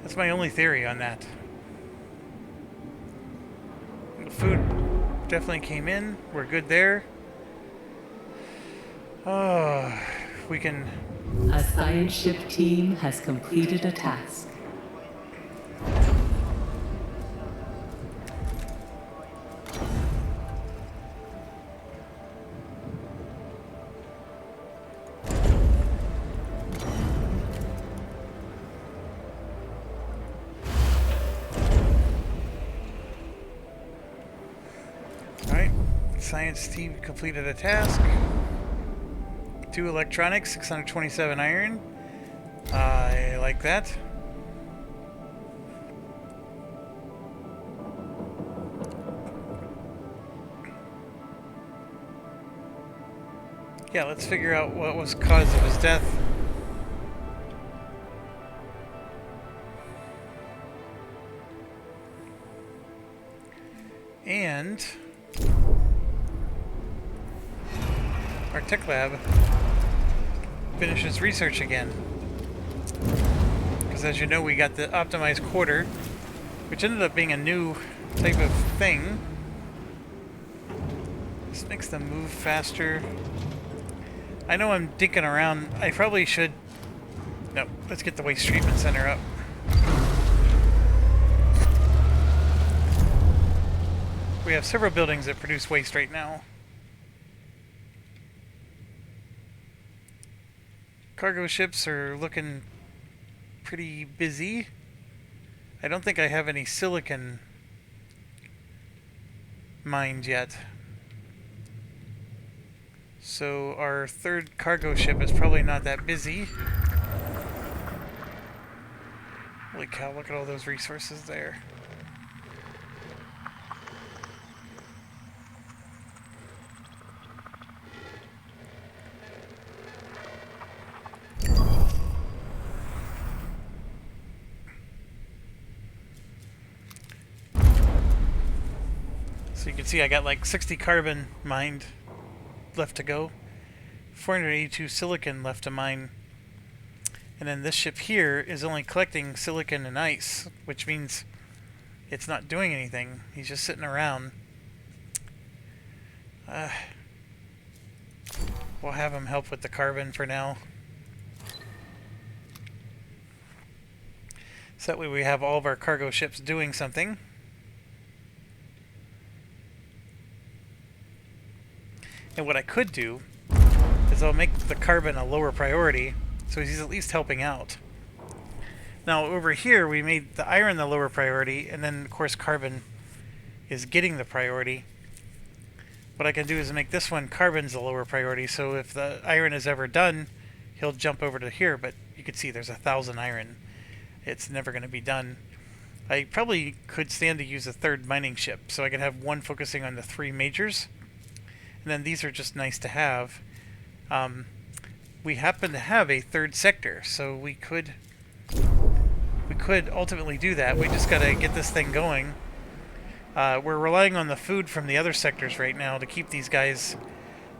That's my only theory on that. The food definitely came in. We're good there. Oh, we can... A science ship team has completed a task. Alright, science team completed a task. 2 electronics, 627 iron. I like that. Yeah, let's figure out what was the cause of his death. And our tech lab finishes research again. Because as you know, we got the optimized quarter, which ended up being a new type of thing. This makes them move faster. I know I'm dinking around. I probably should... No, let's get the waste treatment center up. We have several buildings that produce waste right now. Cargo ships are looking pretty busy. I don't think I have any silicon mined yet. So our third cargo ship is probably not that busy. Holy cow, look at all those resources there. So you can see I got like 60 carbon mined left to go. 482 silicon left to mine. And then this ship here is only collecting silicon and ice, which means it's not doing anything. He's just sitting around. We'll have him help with the carbon for now. So that way we have all of our cargo ships doing something. And what I could do is I'll make the carbon a lower priority, so he's at least helping out. Now over here we made the iron the lower priority, and then of course carbon is getting the priority. What I can do is make this one carbon's the lower priority, so if the iron is ever done, he'll jump over to here, but you can see there's 1,000 iron. It's never going to be done. I probably could stand to use a third mining ship, so I could have one focusing on the 3 majors, and then these are just nice to have. We happen to have a third sector, so we could ultimately do that. We just got to get this thing going. We're relying on the food from the other sectors right now to keep these guys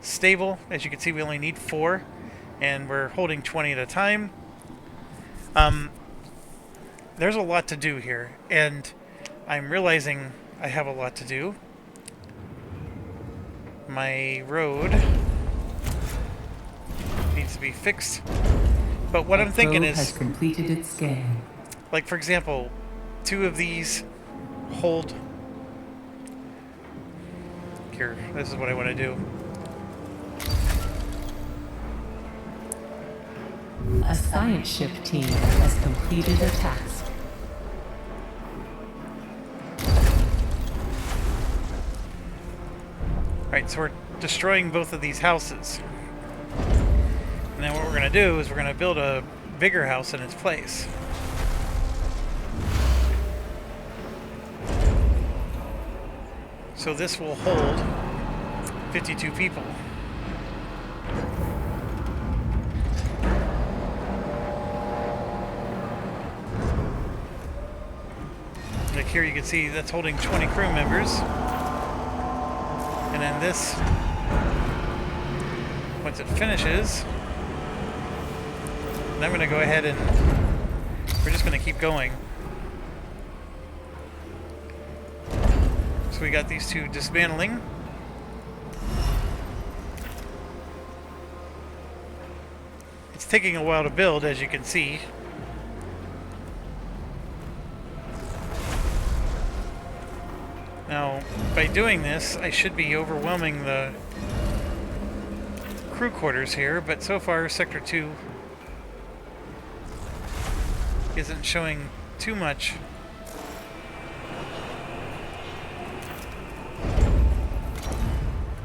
stable. As you can see, we only need 4, and we're holding 20 at a time. There's a lot to do here, and I'm realizing I have a lot to do. My road needs to be fixed. But what I'm thinking is, has completed its scan. like for example, 2 of these hold. Here, this is what I want to do. A science ship team has completed a task. Alright, so we're destroying both of these houses. And then what we're going to do is we're going to build a bigger house in its place. So this will hold 52 people. Like here you can see that's holding 20 crew members. And then this, once it finishes, and I'm going to go ahead and we're just going to keep going. So we got these 2 dismantling. It's taking a while to build, as you can see. Now, by doing this, I should be overwhelming the crew quarters here, but so far Sector 2 isn't showing too much.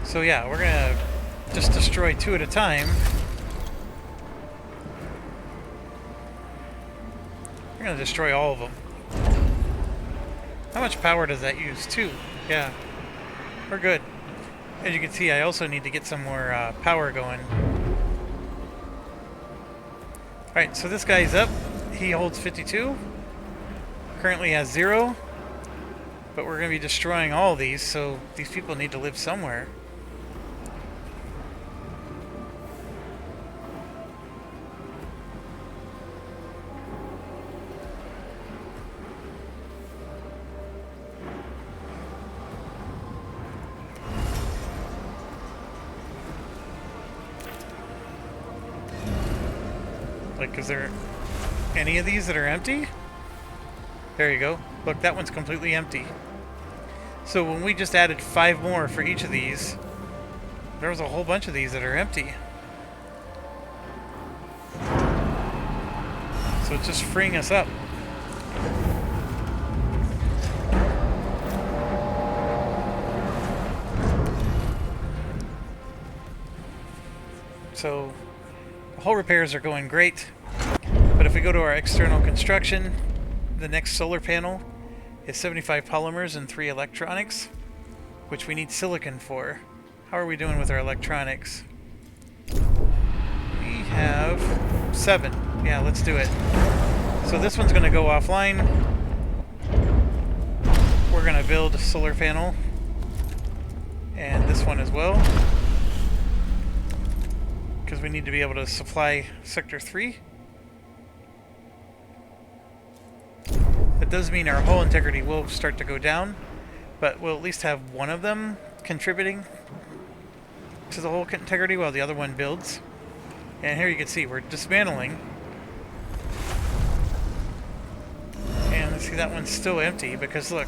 So yeah, we're gonna just destroy 2 at a time. We're gonna destroy all of them. How much power does that use? 2. Yeah, we're good. As you can see, I also need to get some more power going. Alright, so this guy's up. He holds 52. Currently has 0. But we're going to be destroying all of these, so these people need to live somewhere. Like, is there any of these that are empty? There you go. Look, that one's completely empty. So when we just added 5 more for each of these, there was a whole bunch of these that are empty. So it's just freeing us up. So the hull repairs are going great. But if we go to our external construction, the next solar panel is 75 polymers and 3 electronics, which we need silicon for. How are we doing with our electronics? We have 7. Yeah, let's do it. So this one's going to go offline. We're going to build a solar panel. And this one as well. Because we need to be able to supply Sector 3. That does mean our hull integrity will start to go down, but we'll at least have one of them contributing to the hull integrity while the other one builds. And here you can see we're dismantling. And let's see, that one's still empty because look,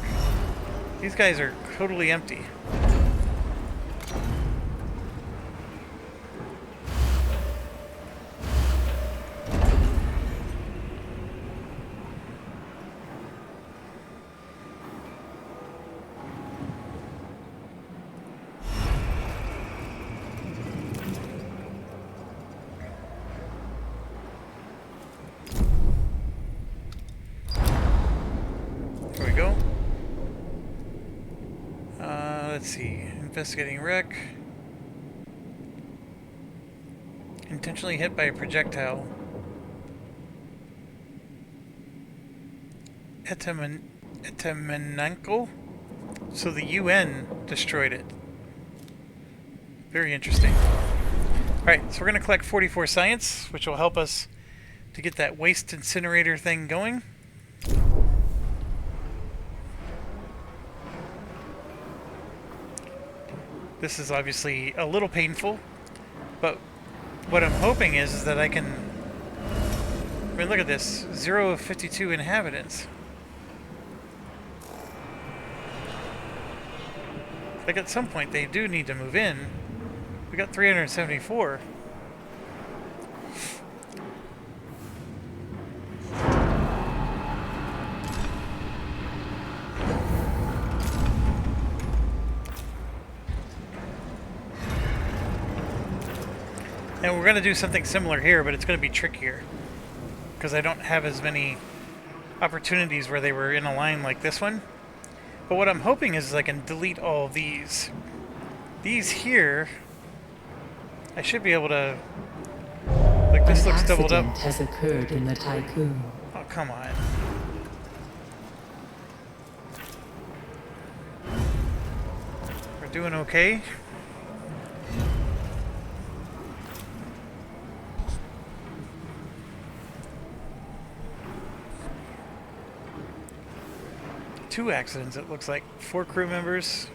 these guys are totally empty. Let's see. Investigating wreck. Intentionally hit by a projectile. Etamananko? So the UN destroyed it. Very interesting. Alright, so we're going to collect 44 science, which will help us to get that waste incinerator thing going. This is obviously a little painful, but what I'm hoping is that I can... I mean, look at this. 0 of 52 inhabitants. Like, at some point, they do need to move in. We got 374. And we're going to do something similar here, but it's going to be trickier. Because I don't have as many opportunities where they were in a line like this one. But what I'm hoping is I can delete all of these. These here, I should be able to... Like, this looks doubled up. An accident has occurred in the tycoon. Oh, come on. We're doing okay. Two accidents, it looks like. 4 crew members.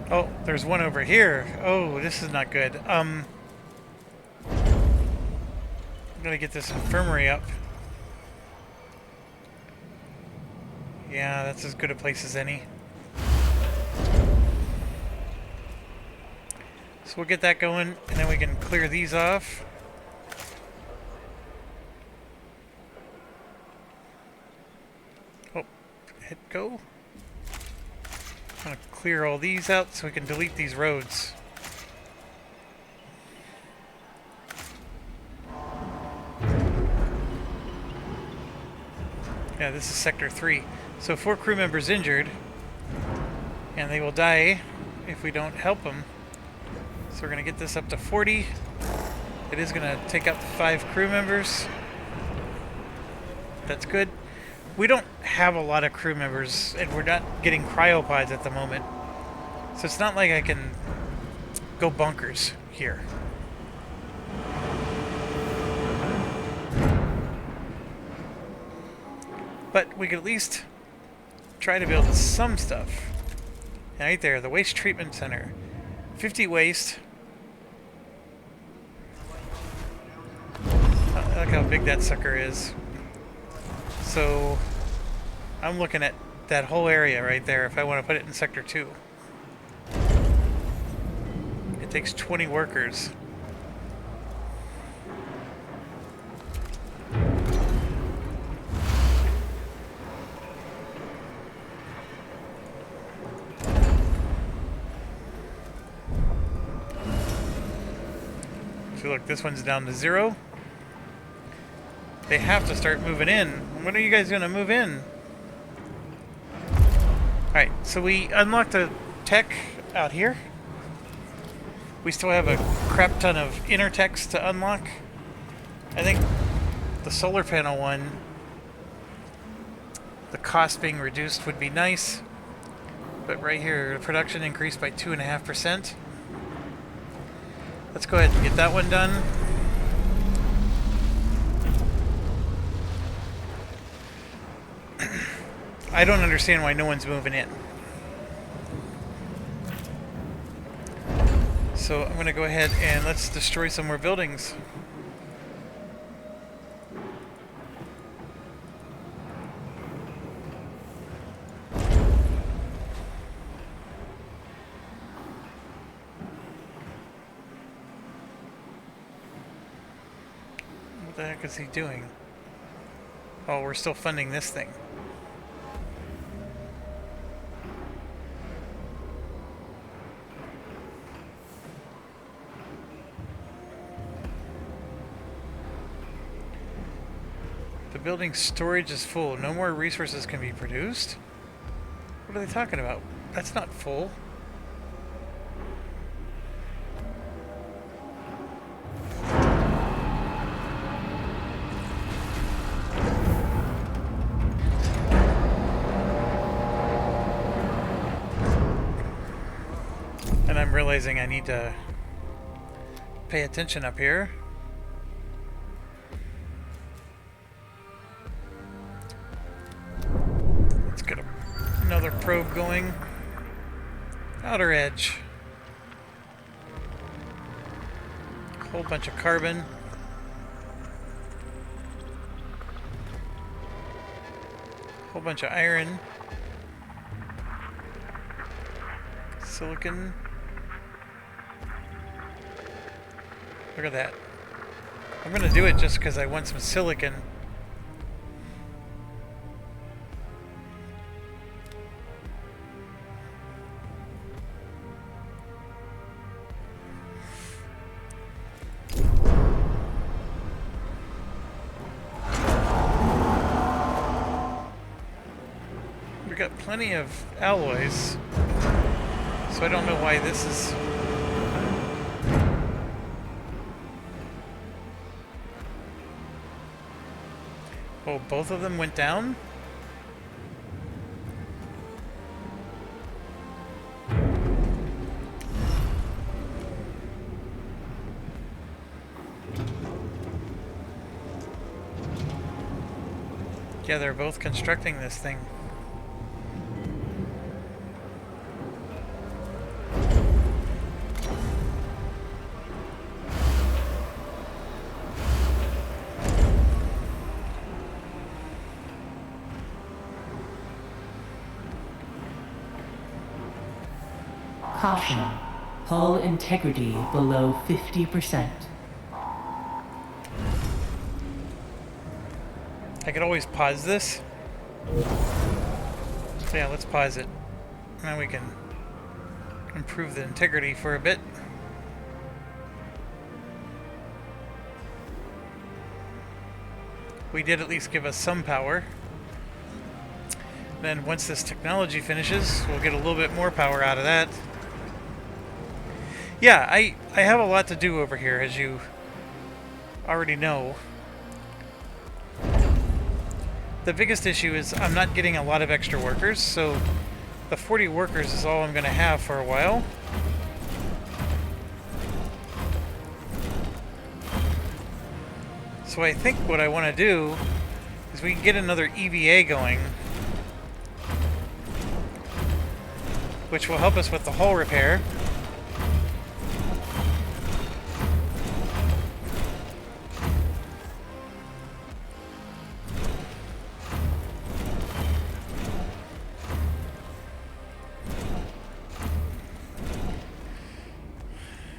Oh, there's one over here. Oh, this is not good. I'm gonna get this infirmary up. Yeah, that's as good a place as any. So we'll get that going, and then we can clear these off. Oh, hit go. I'm gonna clear all these out so we can delete these roads. Yeah, this is Sector 3. So 4 crew members injured, and they will die if we don't help them. So we're going to get this up to 40. It is going to take out 5 crew members. That's good. We don't have a lot of crew members, and we're not getting cryopods at the moment. So it's not like I can go bunkers here. But we could at least try to build some stuff. And right there, the waste treatment center. 50 waste. Look how big that sucker is. So I'm looking at that whole area right there if I want to put it in Sector 2. It takes 20 workers. So look, this one's down to 0. They have to start moving in. When are you guys going to move in? Alright, so we unlocked a tech out here. We still have a crap ton of inner techs to unlock. I think the solar panel one, the cost being reduced would be nice. But right here, the production increased by 2.5%. Let's go ahead and get that one done. I don't understand why no one's moving in. So I'm going to go ahead and let's destroy some more buildings. What the heck is he doing? Oh, we're still funding this thing. building storage is full. No more resources can be produced? What are they talking about? That's not full. And I'm realizing I need to pay attention up here. Let's get another probe going. Outer edge. Whole bunch of carbon. Whole bunch of iron. Silicon. Look at that. I'm gonna do it just because I want some silicon. We got plenty of alloys, so I don't know why this is. Oh, both of them went down? Yeah, they're both constructing this thing. Caution. Hull integrity below 50%. I could always pause this. So yeah, let's pause it. Now we can improve the integrity for a bit. We did at least give us some power. Then once this technology finishes, we'll get a little bit more power out of that. Yeah, I have a lot to do over here, as you already know. The biggest issue is I'm not getting a lot of extra workers, so the 40 workers is all I'm going to have for a while. So I think what I want to do is we can get another EVA going, which will help us with the hull repair.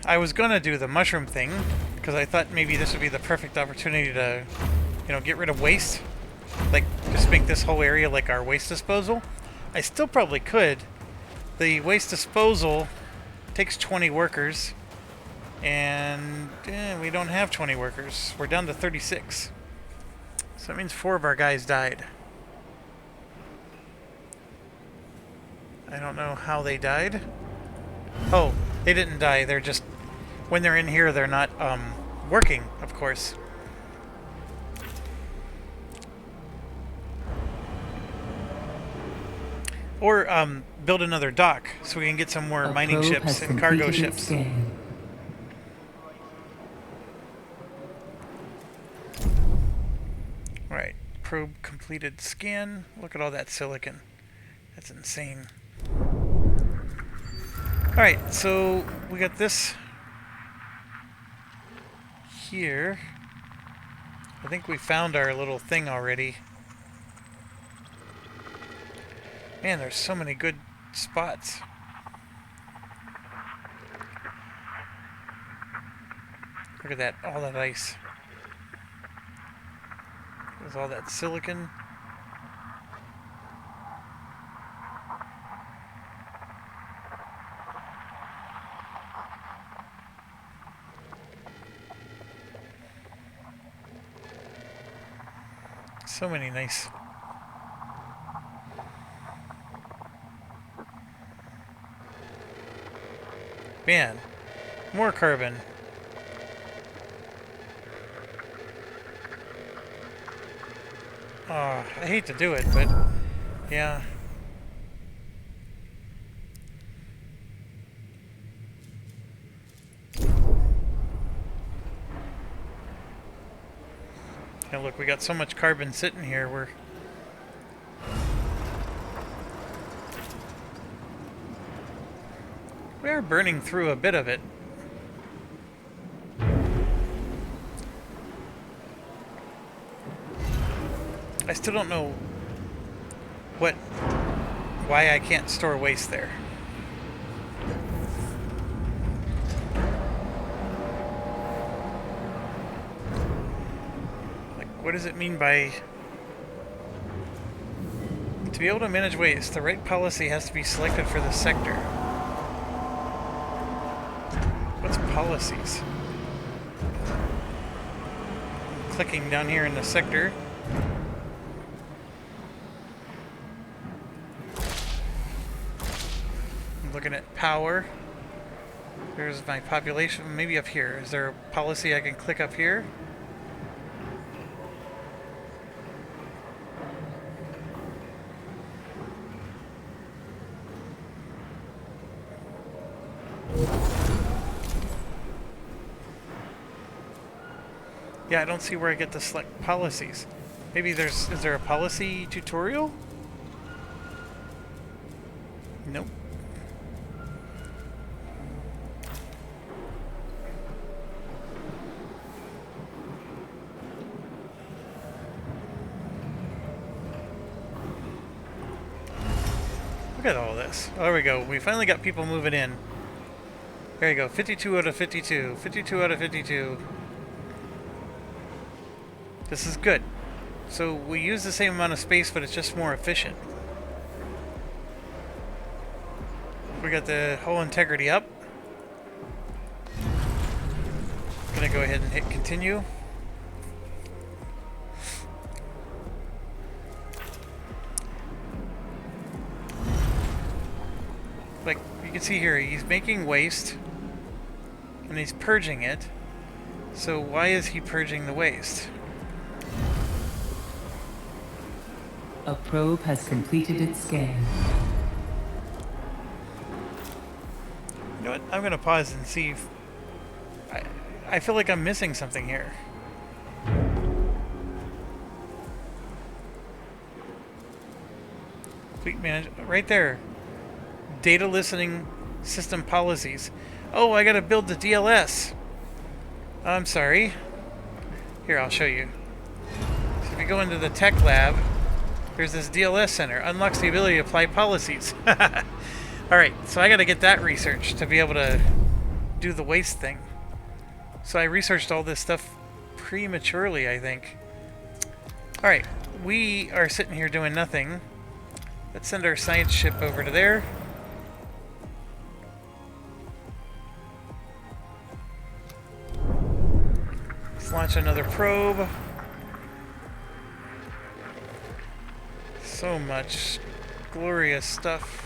I was gonna do the mushroom thing because I thought maybe this would be the perfect opportunity to, get rid of waste. Like, just make this whole area like our waste disposal. I still probably could. The waste disposal takes 20 workers, and we don't have 20 workers. We're down to 36. So that means 4 of our guys died. I don't know how they died. Oh, they didn't die. They're just, when they're in here, they're not working, of course. Or build another dock so we can get some more mining ships and cargo ships. Alright, probe completed scan. Look at all that silicon. That's insane. Alright, so we got this here. I think we found our little thing already. Man, there's so many good spots. Look at that, all that ice. There's all that silicon. So many nice. Man, more carbon. Oh, I hate to do it, but yeah. And look, we got so much carbon sitting here. We are burning through a bit of it. I still don't know why I can't store waste there. Like, what does it mean by... To be able to manage waste, the right policy has to be selected for the sector. What's policies? Clicking down here in the sector. I'm looking at power. There's my population, maybe up here. Is there a policy I can click up here? Yeah, I don't see where I get to select policies. Maybe is there a policy tutorial? Nope. Look at all this. Oh, there we go. We finally got people moving in. There you go. 52 out of 52. 52 out of 52. This is good. So we use the same amount of space, but it's just more efficient. We got the whole integrity up. Gonna go ahead and hit continue. Like you can see here, he's making waste and he's purging it. So why is he purging the waste? A probe has completed its scan. You know what? I'm gonna pause and see if I feel like I'm missing something here. Fleet management, right there. Data listening system policies. Oh, I gotta build the DLS. I'm sorry. Here, I'll show you. So if you go into the tech lab, there's this DLS center. Unlocks the ability to apply policies. Alright, so I gotta get that researched to be able to do the waste thing. So I researched all this stuff prematurely, I think. Alright, we are sitting here doing nothing. Let's send our science ship over to there. Let's launch another probe. So much glorious stuff.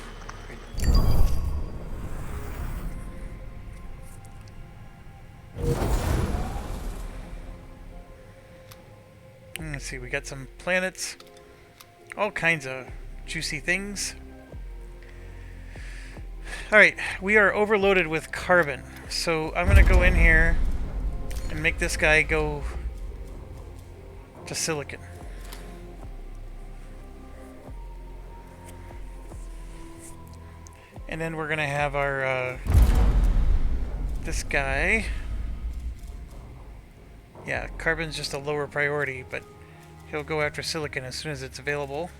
Let's see, we got some planets. All kinds of juicy things. Alright, we are overloaded with carbon. So I'm going to go in here and make this guy go to silicon. And then we're going to have our, this guy. Yeah, carbon's just a lower priority, but he'll go after silicon as soon as it's available.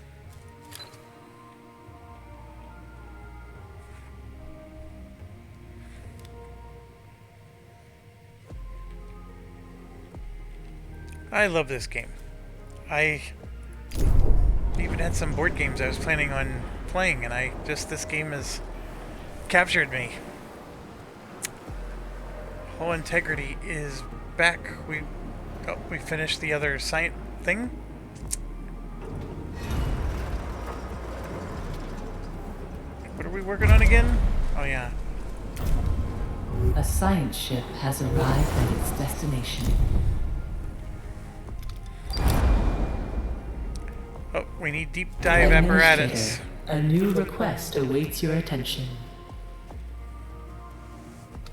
I love this game. I even had some board games I was planning on playing, and this game has captured me. Whole integrity is back. We finished the other science thing. What are we working on again? Oh yeah. A science ship has arrived at its destination. Oh, we need deep dive apparatus. A new request awaits your attention.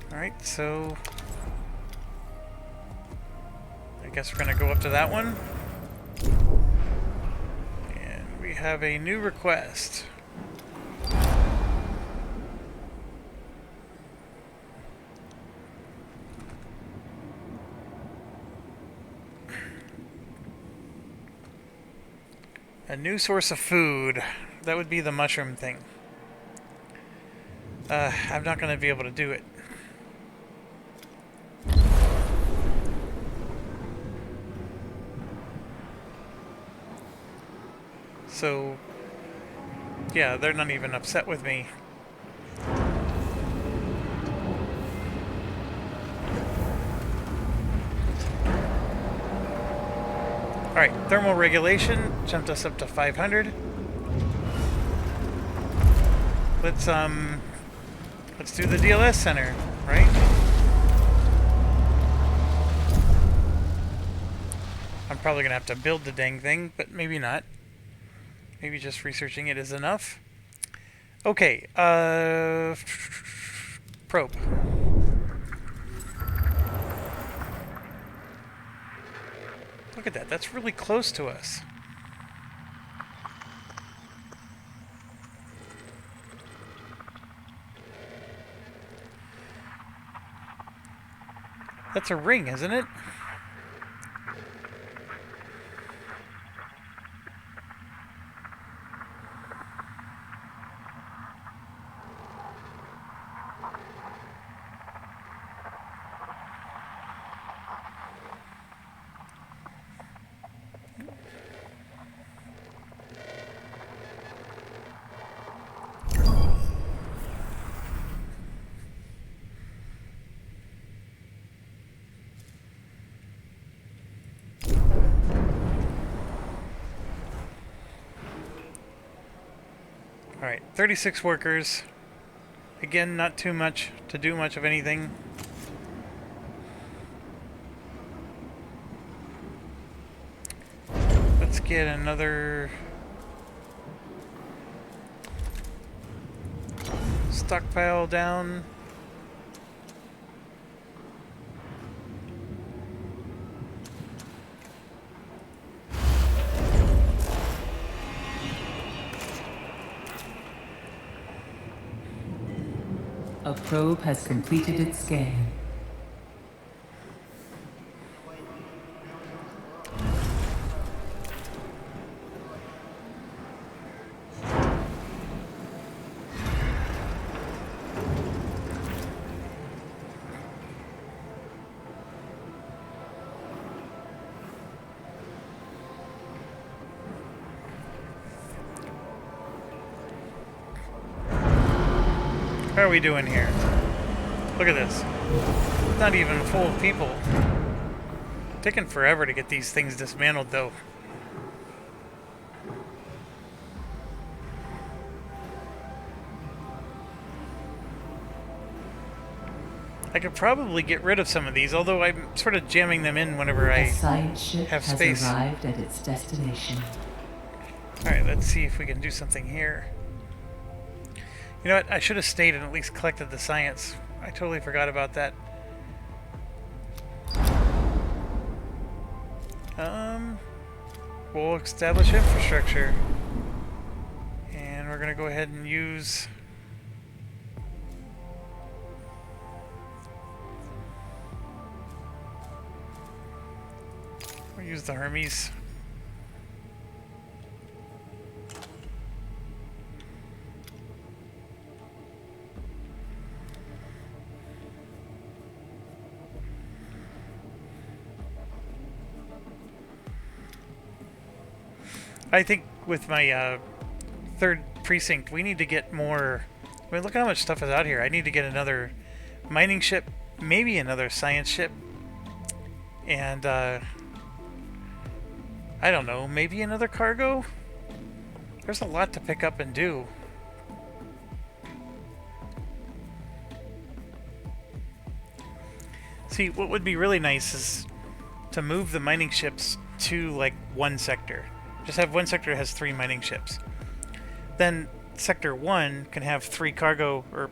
Alright, so I guess we're gonna go up to that one. And we have a new request. A new source of food. That would be the mushroom thing. I'm not going to be able to do it. So, yeah, they're not even upset with me. Alright, thermal regulation jumped us up to 500. Let's do the DLS center, right? I'm probably gonna have to build the dang thing, but maybe not. Maybe just researching it is enough. Okay, probe. Look at that, that's really close to us. That's a ring, isn't it? Alright, 36 workers. Again, not too much to do much of anything. Let's get another stockpile down. A probe has completed its scan. How are we doing here? Look at this. It's not even full of people. Taking forever to get these things dismantled, though. I could probably get rid of some of these, although I'm sort of jamming them in whenever I science ship have has space. arrived at its destination. Alright, let's see if we can do something here. You know what? I should have stayed and at least collected the science. I totally forgot about that. We'll establish infrastructure. And we're going to go ahead and use... We'll use the Hermes. I think with my third precinct, we need to get more... I mean, look how much stuff is out here. I need to get another mining ship, maybe another science ship, and I don't know, maybe another cargo? There's a lot to pick up and do. See, what would be really nice is to move the mining ships to, like, one sector. Just have one sector that has 3 mining ships. Then Sector 1 can have 3 cargo, or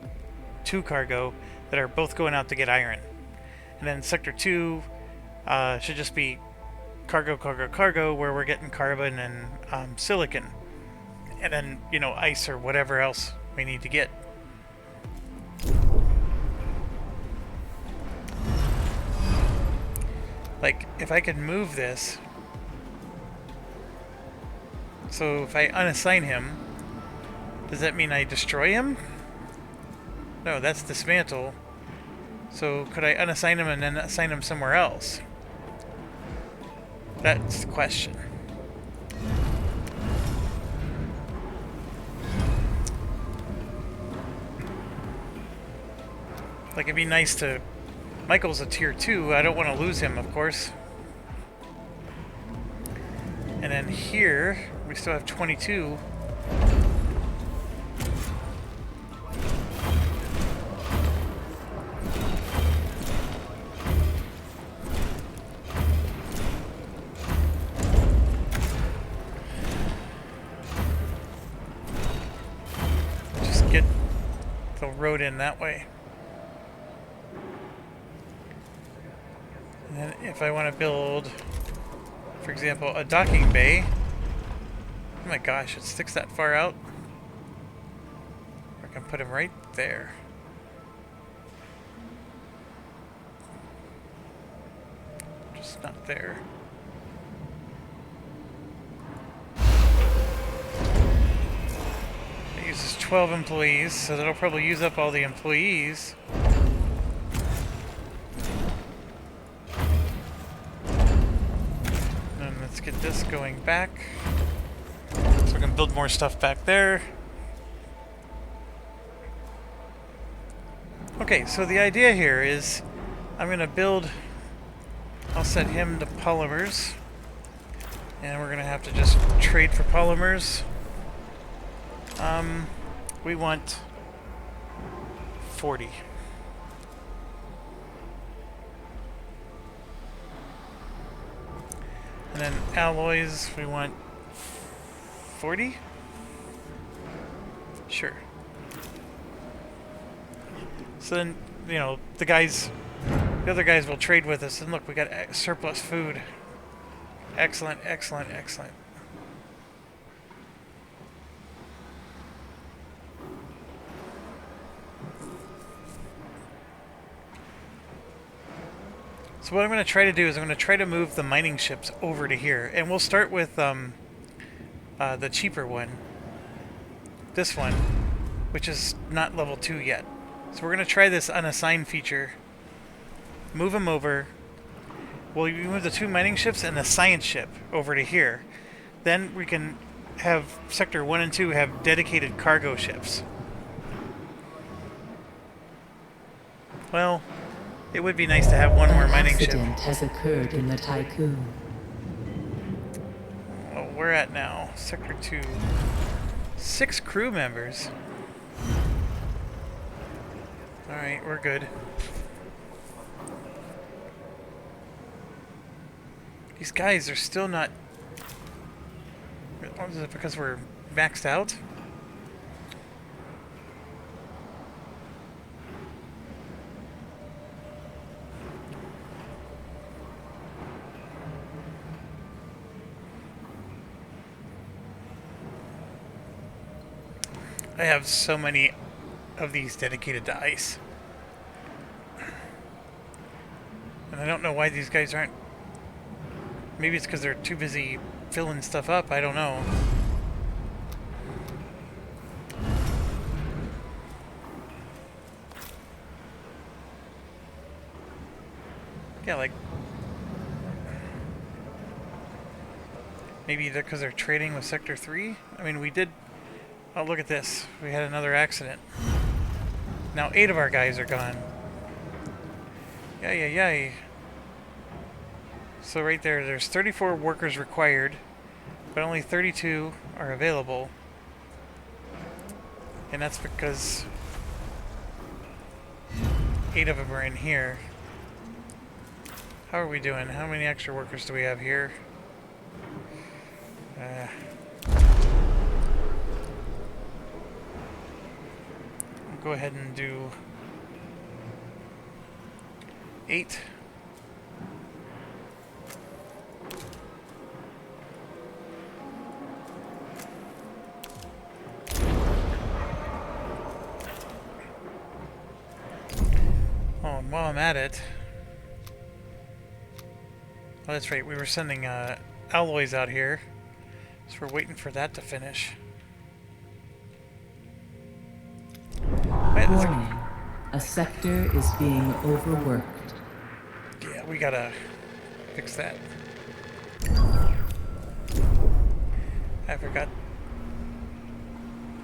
2 cargo, that are both going out to get iron. And then Sector 2 should just be cargo, cargo, cargo, where we're getting carbon and silicon. And then, you know, ice or whatever else we need to get. Like, if I could move this, so if I unassign him, does that mean I destroy him? No, that's dismantle. So could I unassign him and then assign him somewhere else? That's the question. Like, it'd be nice to... Michael's a tier 2. I don't want to lose him, of course. And then here, we still have 22. Just get the road in that way. And then if I want to build, for example, a docking bay, oh my gosh, it sticks that far out. I can put him right there. Just not there. It uses 12 employees, so that'll probably use up all the employees. Let's get this going back. So we can build more stuff back there. Okay, so the idea here is I'm going to build... I'll set him to polymers. And we're going to have to just trade for polymers. We want 40. And then alloys, we want 40? Sure. So then, you know, the other guys will trade with us. And look, we got surplus food. Excellent, excellent, excellent. So what I'm going to try to do is I'm going to try to move the mining ships over to here. And we'll start with the cheaper one. This one, which is not level 2 yet. So we're going to try this unassigned feature. Move them over. We'll move the 2 mining ships and the science ship over to here. Then we can have Sector 1 and 2 have dedicated cargo ships. Well... It would be nice to have one more mining ship. An accident has occurred in the Tycoon. Well, we're at now Sector 2. 6 crew members. Alright, we're good. These guys are still not... Is it because we're maxed out? I have so many of these dedicated to ice. And I don't know why these guys aren't... Maybe it's because they're too busy filling stuff up, I don't know. Yeah, like... Maybe they're because they're trading with Sector 3? I mean, we did... Oh, look at this. We had another accident. Now 8 of our guys are gone. Yay, yay, yay. So right there, there's 34 workers required, but only 32 are available. And that's because 8 of them are in here. How are we doing? How many extra workers do we have here? I'll go ahead and do 8. Oh, and while I'm at it... Oh, that's right, we were sending alloys out here. So we're waiting for that to finish. Wait, Warning. A sector is being overworked. yeah, we gotta fix that. I forgot.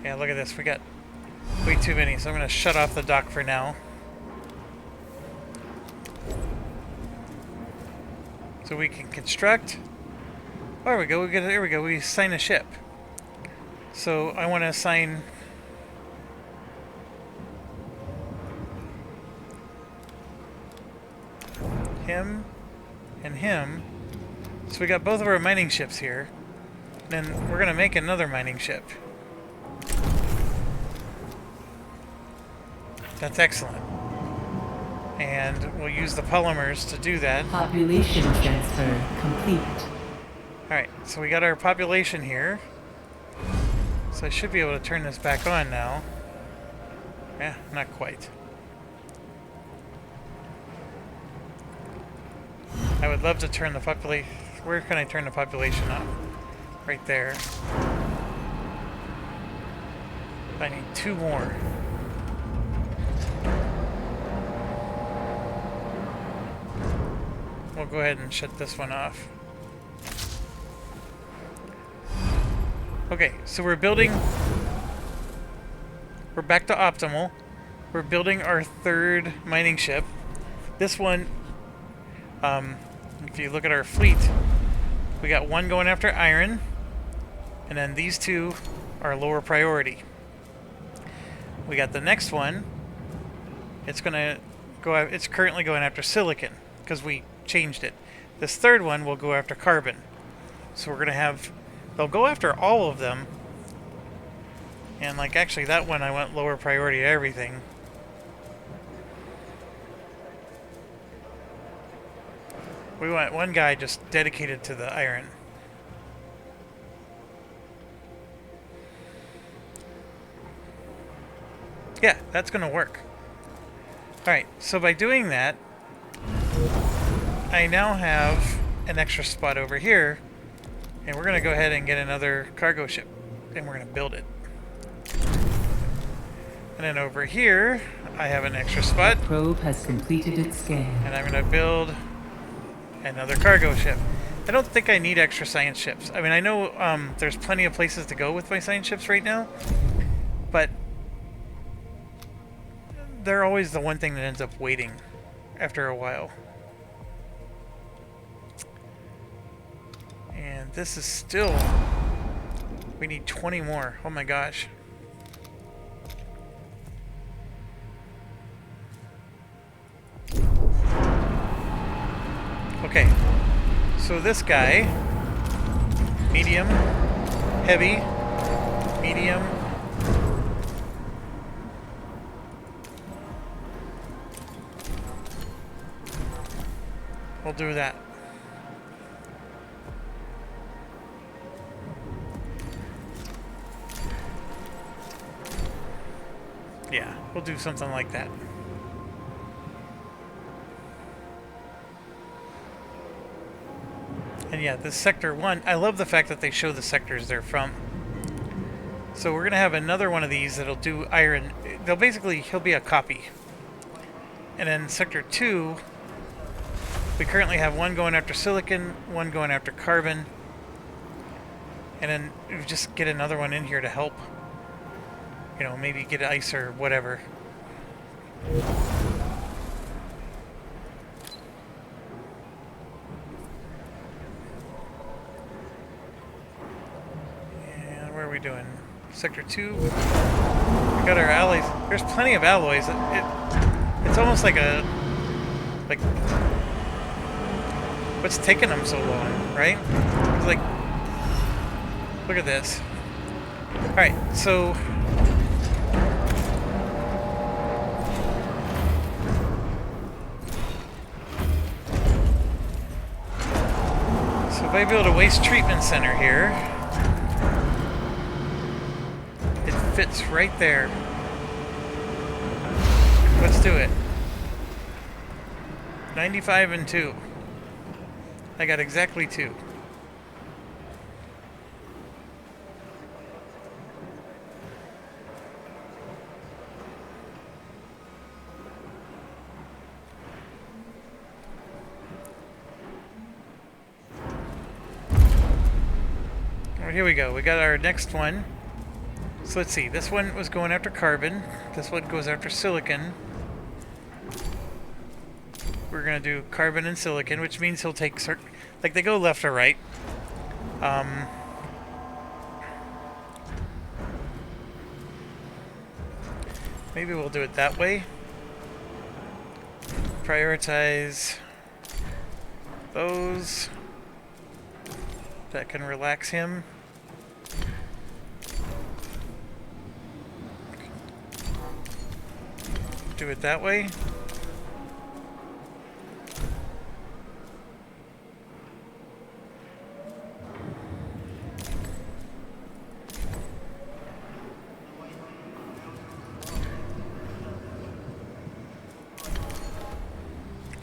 Yeah, look at this. We got way too many, so I'm gonna shut off the dock for now. So we can construct. Oh, there we go. There we go. We assign a ship. So I want to assign him and him. So we got both of our mining ships here. Then we're gonna make another mining ship. That's excellent. And we'll use the polymers to do that. Population transfer complete. Alright, so we got our population here. So I should be able to turn this back on now. Yeah, not quite. I would love to turn the population... Where can I turn the population up? Right there. I need 2 more. We'll go ahead and shut this one off. Okay, so we're building... We're back to optimal. We're building our 3rd mining ship. This one, if you look at our fleet, we got 1 going after iron, and then these 2 are lower priority. We got the next one. It's currently going after silicon because we changed it. This 3rd one will go after carbon. So we're gonna have... They'll go after all of them. And like actually that one I went lower priority to everything. We want 1 guy just dedicated to the iron. Yeah, that's gonna work. Alright, so by doing that, I now have an extra spot over here, and we're gonna go ahead and get another cargo ship, and we're gonna build it. And then over here, I have an extra spot. Probe has completed its scan. And I'm gonna build another cargo ship. I don't think I need extra science ships. I mean, I know there's plenty of places to go with my science ships right now, but they're always the one thing that ends up waiting after a while. And this is still... We need 20 more. Oh my gosh. Okay. So this guy... Medium. Heavy. Medium. We'll do that. Yeah, we'll do something like that. And yeah, this Sector 1, I love the fact that they show the sectors they're from. So we're going to have another one of these that'll do iron. They'll basically, he'll be a copy. And then Sector 2, we currently have 1 going after silicon, 1 going after carbon. And then we just get another one in here to help. You know, maybe get ice or whatever. And where are we doing? Sector 2. We got our alloys. There's plenty of alloys. It's almost like a... What's taking them so long, right? It's like, look at this. Alright, so... So if I build a waste treatment center here, it fits right there. Let's do it. 95 and 2. I got exactly 2. Alright, here we go. We got our next one. So let's see. This one was going after carbon. This one goes after silicon. We're going to do carbon and silicon, which means he'll take... Like, they go left or right. Maybe we'll do it that way. Prioritize those. That can relax him. Do it that way.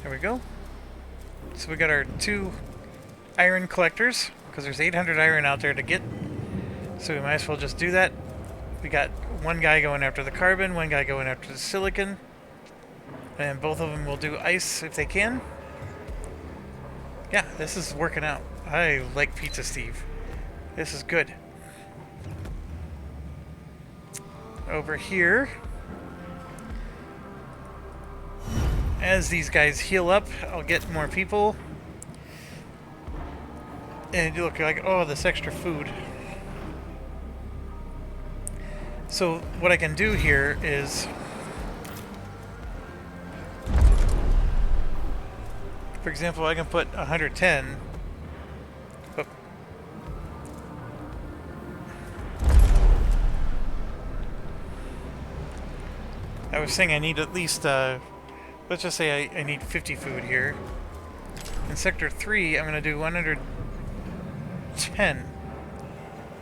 There we go. So we got our 2 iron collectors, because there's 800 iron out there to get. So we might as well just do that. We got one guy going after the carbon, one guy going after the silicon. And both of them will do ice if they can. Yeah, this is working out. I like Pizza Steve. This is good. Over here, as these guys heal up, I'll get more people. And you look like, oh, this extra food. So what I can do here is... For example, I can put 110. Oh. I was saying I need at least, let's just say I need 50 food here. In Sector 3, I'm going to do 110.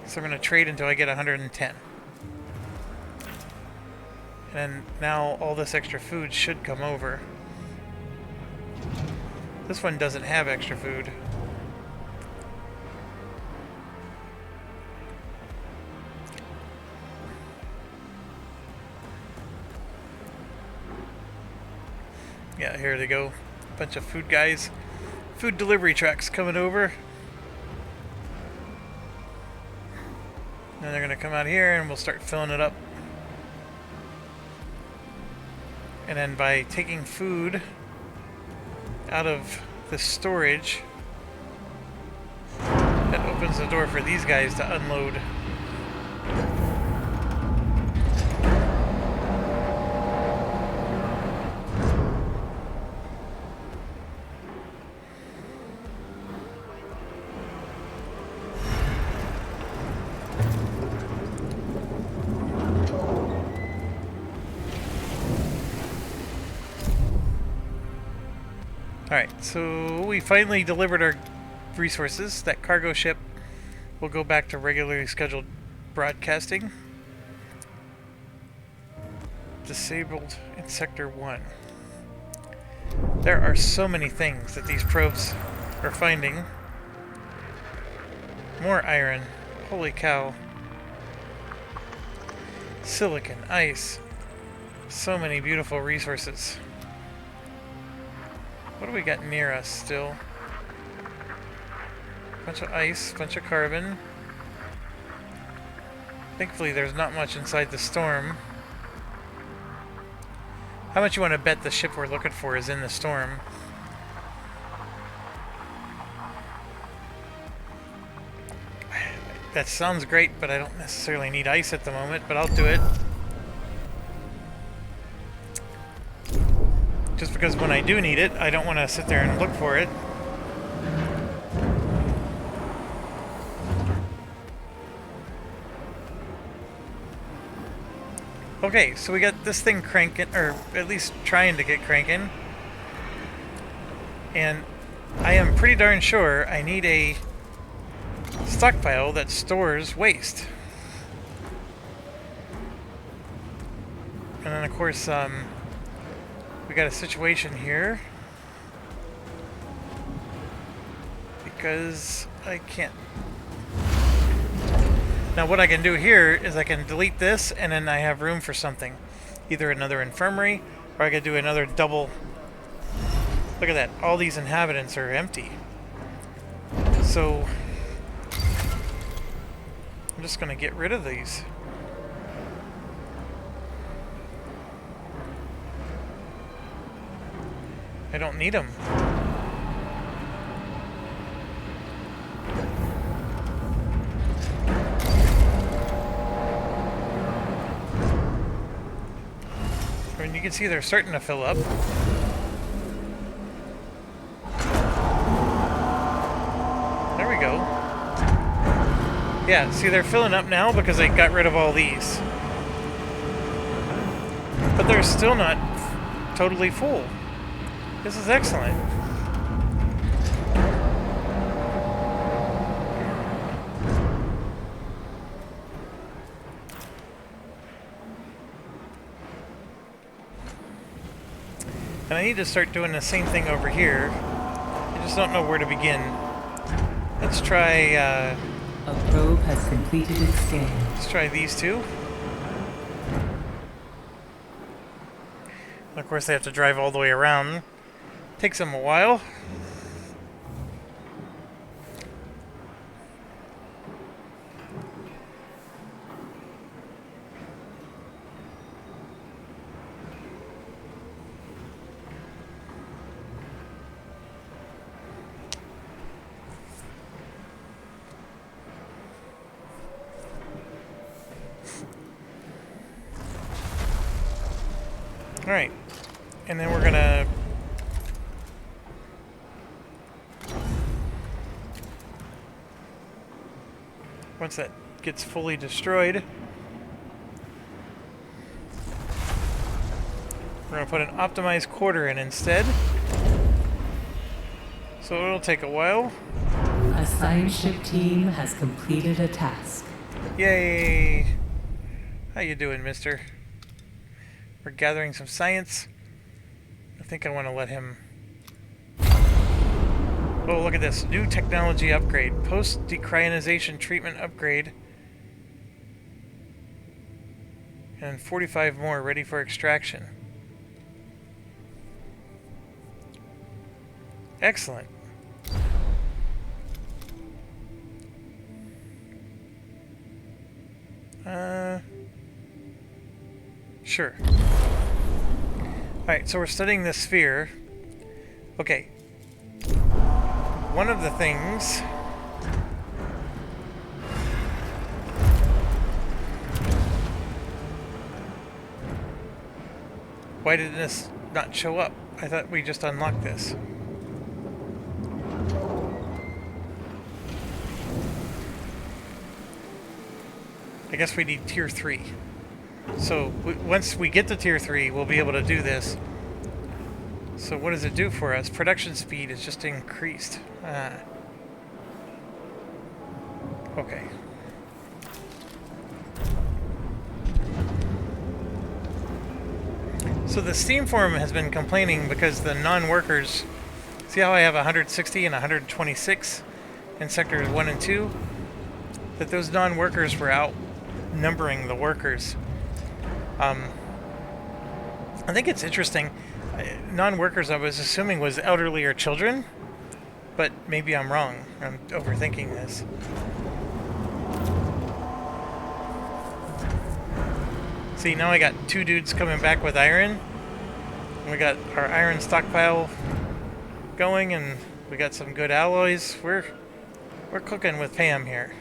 So I'm going to trade until I get 110. And now all this extra food should come over. This one doesn't have extra food. Yeah, here they go. Bunch of food guys. Food delivery trucks coming over. And they're gonna come out here and we'll start filling it up. And then by taking food out of the storage, that opens the door for these guys to unload. Alright, so we finally delivered our resources. That cargo ship will go back to regularly scheduled broadcasting. Disabled in Sector 1. There are so many things that these probes are finding. More iron. Holy cow. Silicon, ice. So many beautiful resources. What do we got near us still? Bunch of ice, bunch of carbon. Thankfully there's not much inside the storm. How much you want to bet the ship we're looking for is in the storm? That sounds great, but I don't necessarily need ice at the moment, but I'll do it. Just because when I do need it, I don't want to sit there and look for it. Okay, so we got this thing cranking, or at least trying to get cranking. And I am pretty darn sure I need a stockpile that stores waste. And then, of course, we got a situation here. Because I can't. Now what I can do here is I can delete this and then I have room for something. Either another infirmary or I could do another double. Look at that. All these inhabitants are empty. So I'm just going to get rid of these. I don't need them. And you can see they're starting to fill up. There we go. Yeah, see they're filling up now because I got rid of all these. But they're still not totally full. This is excellent. And I need to start doing the same thing over here. I just don't know where to begin. Let's try, A probe has completed its scan. let's try these two. And of course they have to drive all the way around. Takes them a while. Alright, and then we're gonna once that gets fully destroyed, we're gonna put an optimized quarter in instead. So it'll take a while. A science ship team has completed a task. Yay! How you doing, mister? We're gathering some science. I think I want to let him... Oh, look at this. New technology upgrade. Post-decryonization treatment upgrade. And 45 more ready for extraction. Excellent. Sure. Alright, so we're studying the sphere. Okay. One of the things... Why did this not show up? I thought we just unlocked this. I guess we need tier 3. So once we get to tier 3, we'll be able to do this. So what does it do for us? Production speed is just increased. Okay. So the Steam forum has been complaining because the non-workers... See how I have 160 and 126 in sectors 1 and 2? That those non-workers were outnumbering the workers. I think it's interesting. Non-workers, I was assuming, was elderly or children, but maybe I'm wrong. I'm overthinking this. See, now I got 2 dudes coming back with iron. We got our iron stockpile going, and we got some good alloys. We're cooking with Pam here.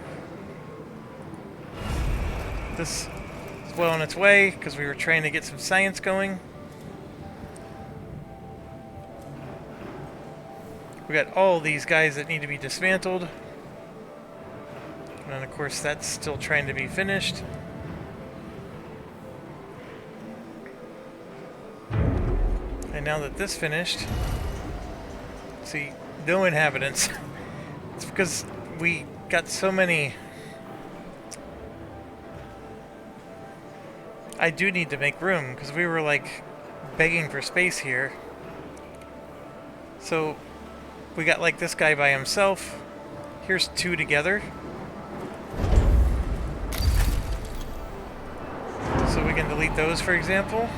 This is well on its way because we were trying to get some science going. We got all these guys that need to be dismantled. And then of course that's still trying to be finished. And now that this finished, see, no inhabitants. It's because we got so many. I do need to make room because we were like begging for space here. So we got like this guy by himself. Here's two together. So we can delete those, for example.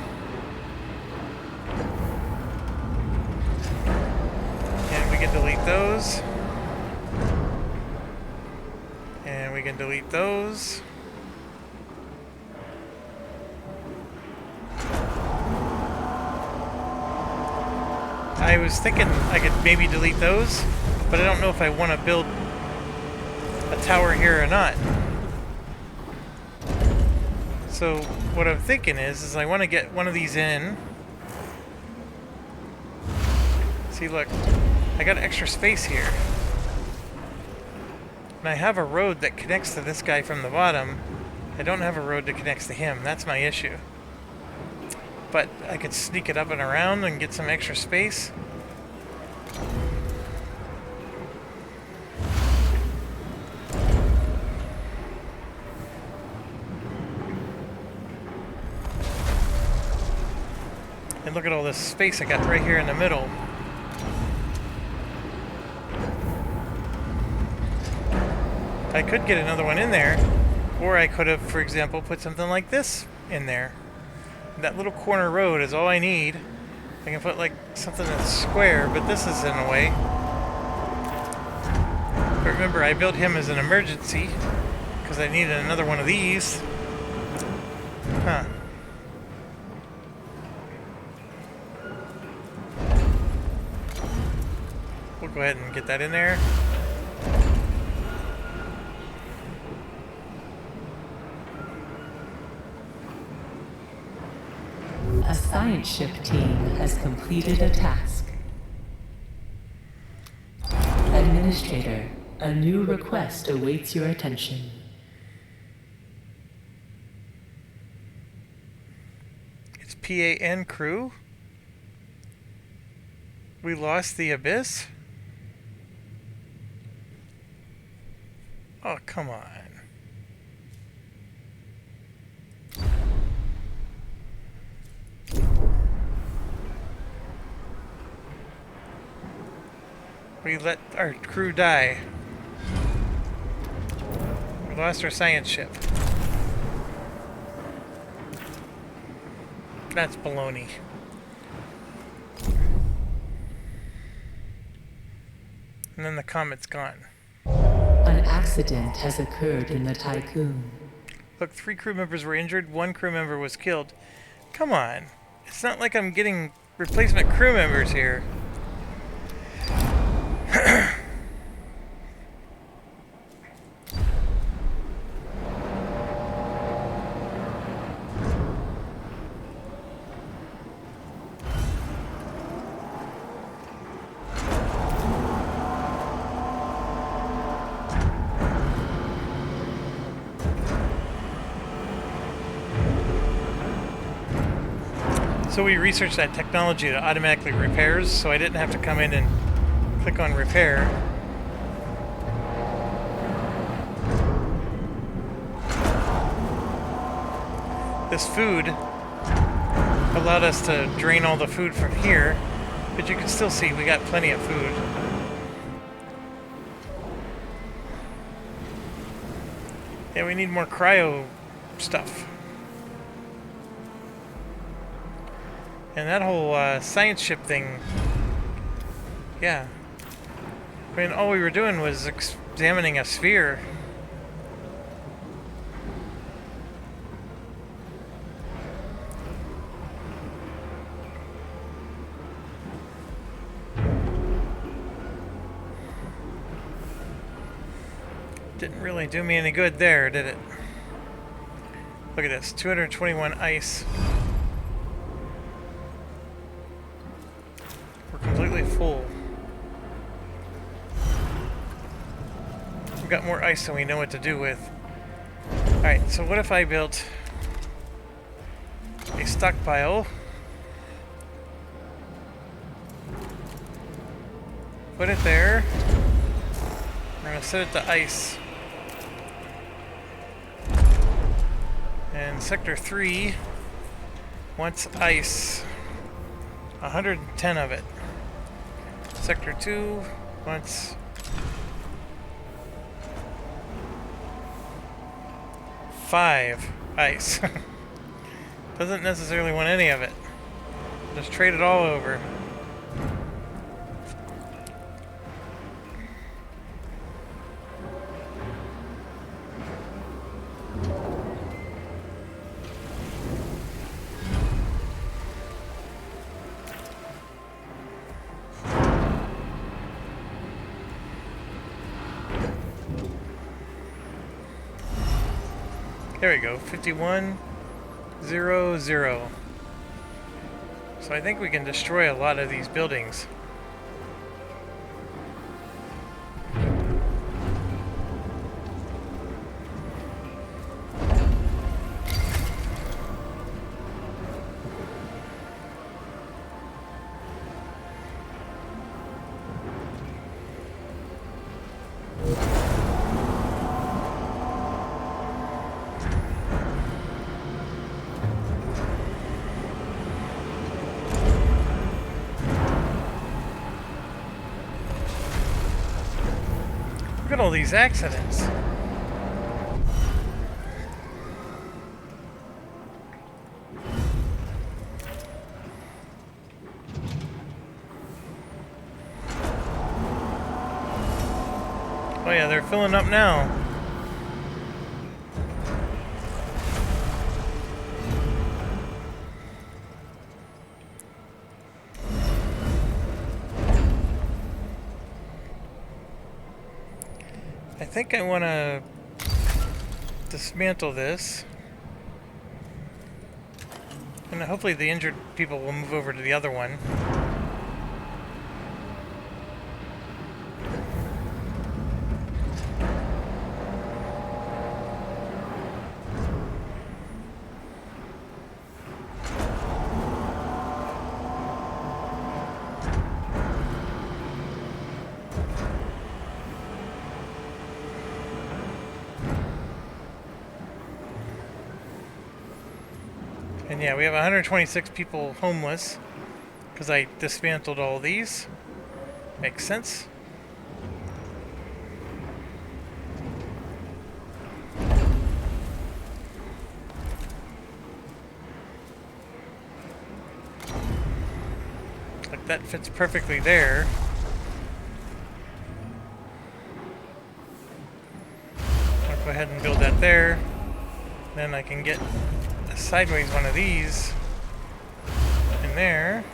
And we can delete those. And we can delete those. I was thinking I could maybe delete those, but I don't know if I want to build a tower here or not. So what I'm thinking is I want to get one of these in. See, look, I got extra space here. And I have a road that connects to this guy from the bottom. I don't have a road that connects to him. That's my issue. But I could sneak it up and around and get some extra space. And look at all this space I got right here in the middle. I could get another one in there, or I could have, for example, put something like this in there. That little corner road is all I need. I can put like something that's square, but this is in a way. But remember, I built him as an emergency because I needed another one of these. Huh. We'll go ahead and get that in there. A science ship team has completed a task. Administrator, a new request awaits your attention. It's PAN crew. We lost the abyss? Oh, come on. We let our crew die. We lost our science ship. That's baloney. And then the comet's gone. An accident has occurred in the Tycoon. Look, 3 crew members were injured, 1 crew member was killed. Come on. It's not like I'm getting replacement crew members here. So we researched that technology that automatically repairs, so I didn't have to come in and click on repair. This food allowed us to drain all the food from here, but you can still see we got plenty of food. Yeah, we need more cryo stuff. And that whole science ship thing, yeah. I mean, all we were doing was examining a sphere. Didn't really do me any good there, did it? Look at this, 221 ice. Completely full. We've got more ice than we know what to do with. Alright, so what if I built a stockpile put it there. We're gonna set it to ice. And Sector 3 wants ice. 110 of it. Sector 2 wants 5 ice. Doesn't necessarily want any of it. Just trade it all over. There we go, 5100. So I think we can destroy a lot of these buildings. Look at all these accidents. Oh yeah, they're filling up now. I think I want to dismantle this. And hopefully the injured people will move over to the other one. And yeah, we have 126 people homeless because I dismantled all these. Makes sense. Like that fits perfectly there. I'll go ahead and build that there. Then I can get sideways one of these in there.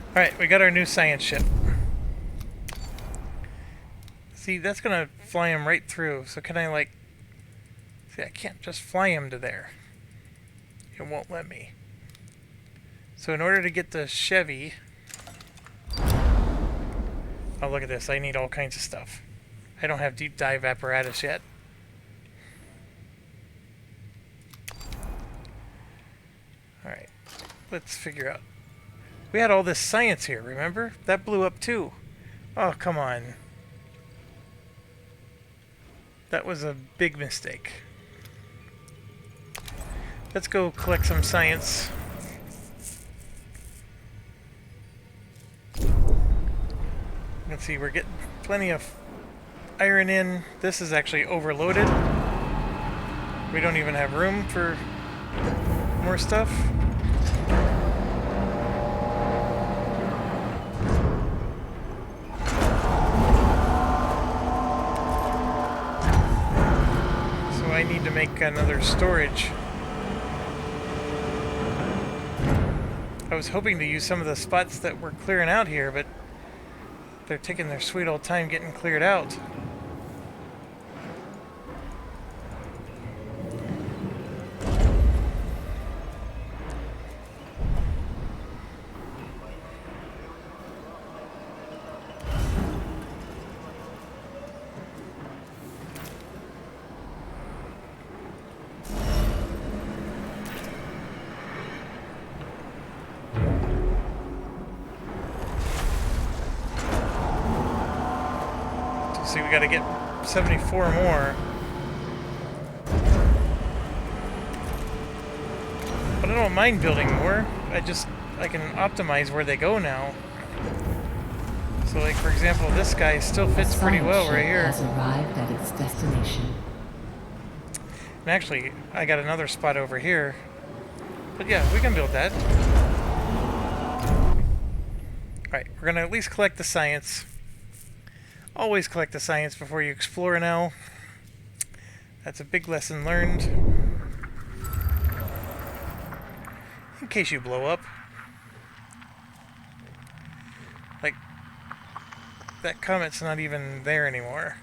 Alright, we got our new science ship. See, that's gonna fly him right through. So can I, like... See, I can't just fly him to there. It won't let me. So in order to get the Chevy... Oh, look at this. I need all kinds of stuff. I don't have deep dive apparatus yet. Alright. Let's figure out... We had all this science here, remember? That blew up too. Oh, come on. That was a big mistake. Let's go collect some science. Let's see, we're getting plenty of iron in. This is actually overloaded. We don't even have room for more stuff. I need to make another storage. I was hoping to use some of the spots that we're clearing out here, but they're taking their sweet old time getting cleared out. See, we gotta get 74 more. But I don't mind building more. I can optimize where they go now. So, like, for example, this guy still fits pretty well right here. Has arrived at its destination. And actually, I got another spot over here. But yeah, we can build that. Alright, we're gonna at least collect the science. Always collect the science before you explore now. That's a big lesson learned. In case you blow up. Like, that comet's not even there anymore.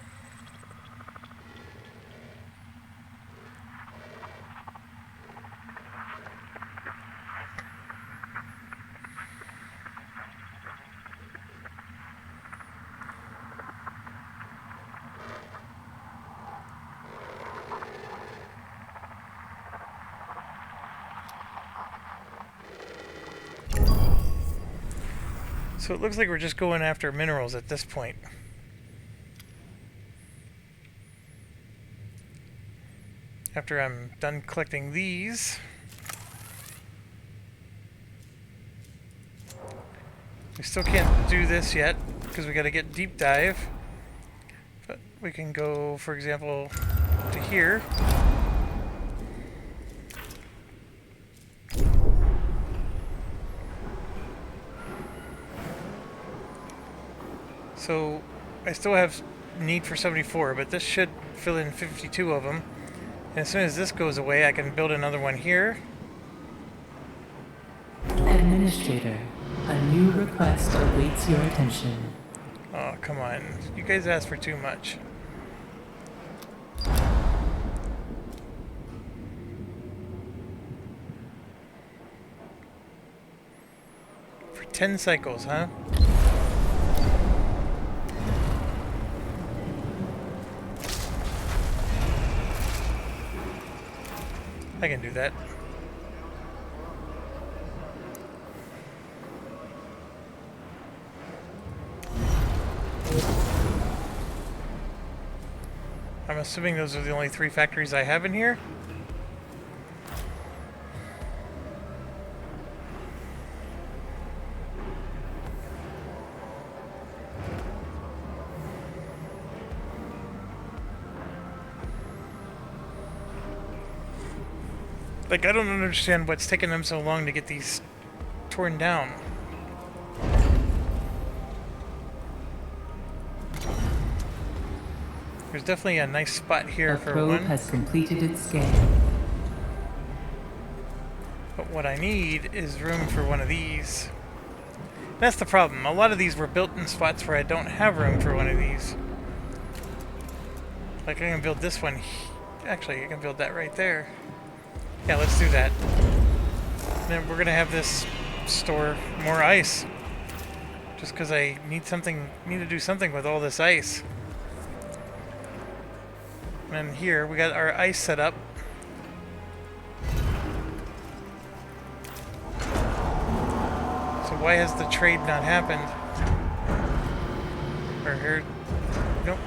So it looks like we're just going after minerals at this point. After I'm done collecting these, we still can't do this yet because we got to get deep dive. But we can go, for example, to here. So I still have need for 74, but this should fill in 52 of them. And as soon as this goes away, I can build another one here. Administrator, a new request awaits your attention. Oh, come on. You guys asked for too much. For 10 cycles, huh? I can do that. I'm assuming those are the only 3 factories I have in here. Like, I don't understand what's taking them so long to get these torn down. There's definitely a nice spot here for probe one. Has completed its scan. But what I need is room for one of these. That's the problem. A lot of these were built in spots where I don't have room for one of these. Like, I can build this one. Actually, I can build that right there. Yeah, let's do that. And then we're gonna have this store more ice. Just because I need to do something with all this ice. And then here, we got our ice set up. So why has the trade not happened? Or here, nope.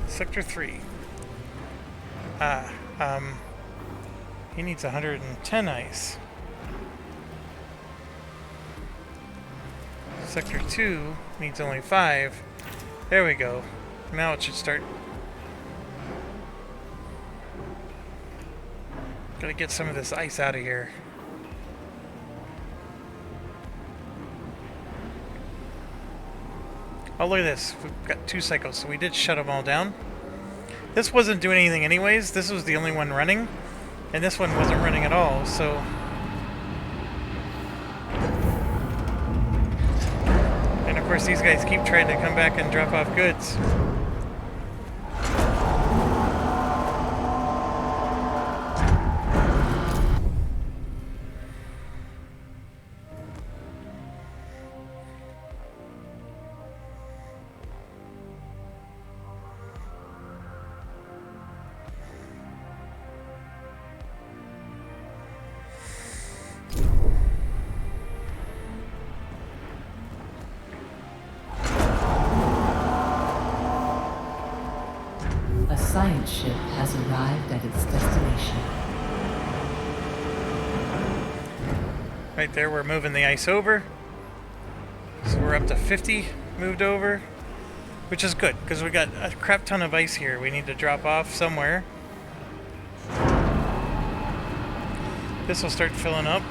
Sector 3. He needs 110 ice. Sector 2 needs only 5. There we go. Now it should start. Gotta get some of this ice out of here. Oh, look at this. We've got 2 cycles, so we did shut them all down. This wasn't doing anything anyways. This was the only one running. And this one wasn't running at all, so... And of course these guys keep trying to come back and drop off goods. science ship has arrived at its destination. Right there, we're moving the ice over. So we're up to 50 moved over, which is good because we got a crap ton of ice here we need to drop off somewhere. This will start filling up.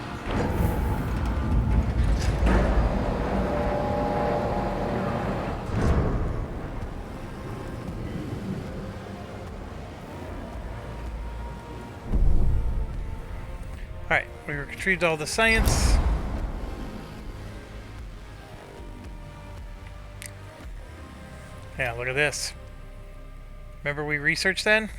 Alright, we retrieved all the science. Yeah, look at this. Remember we researched that?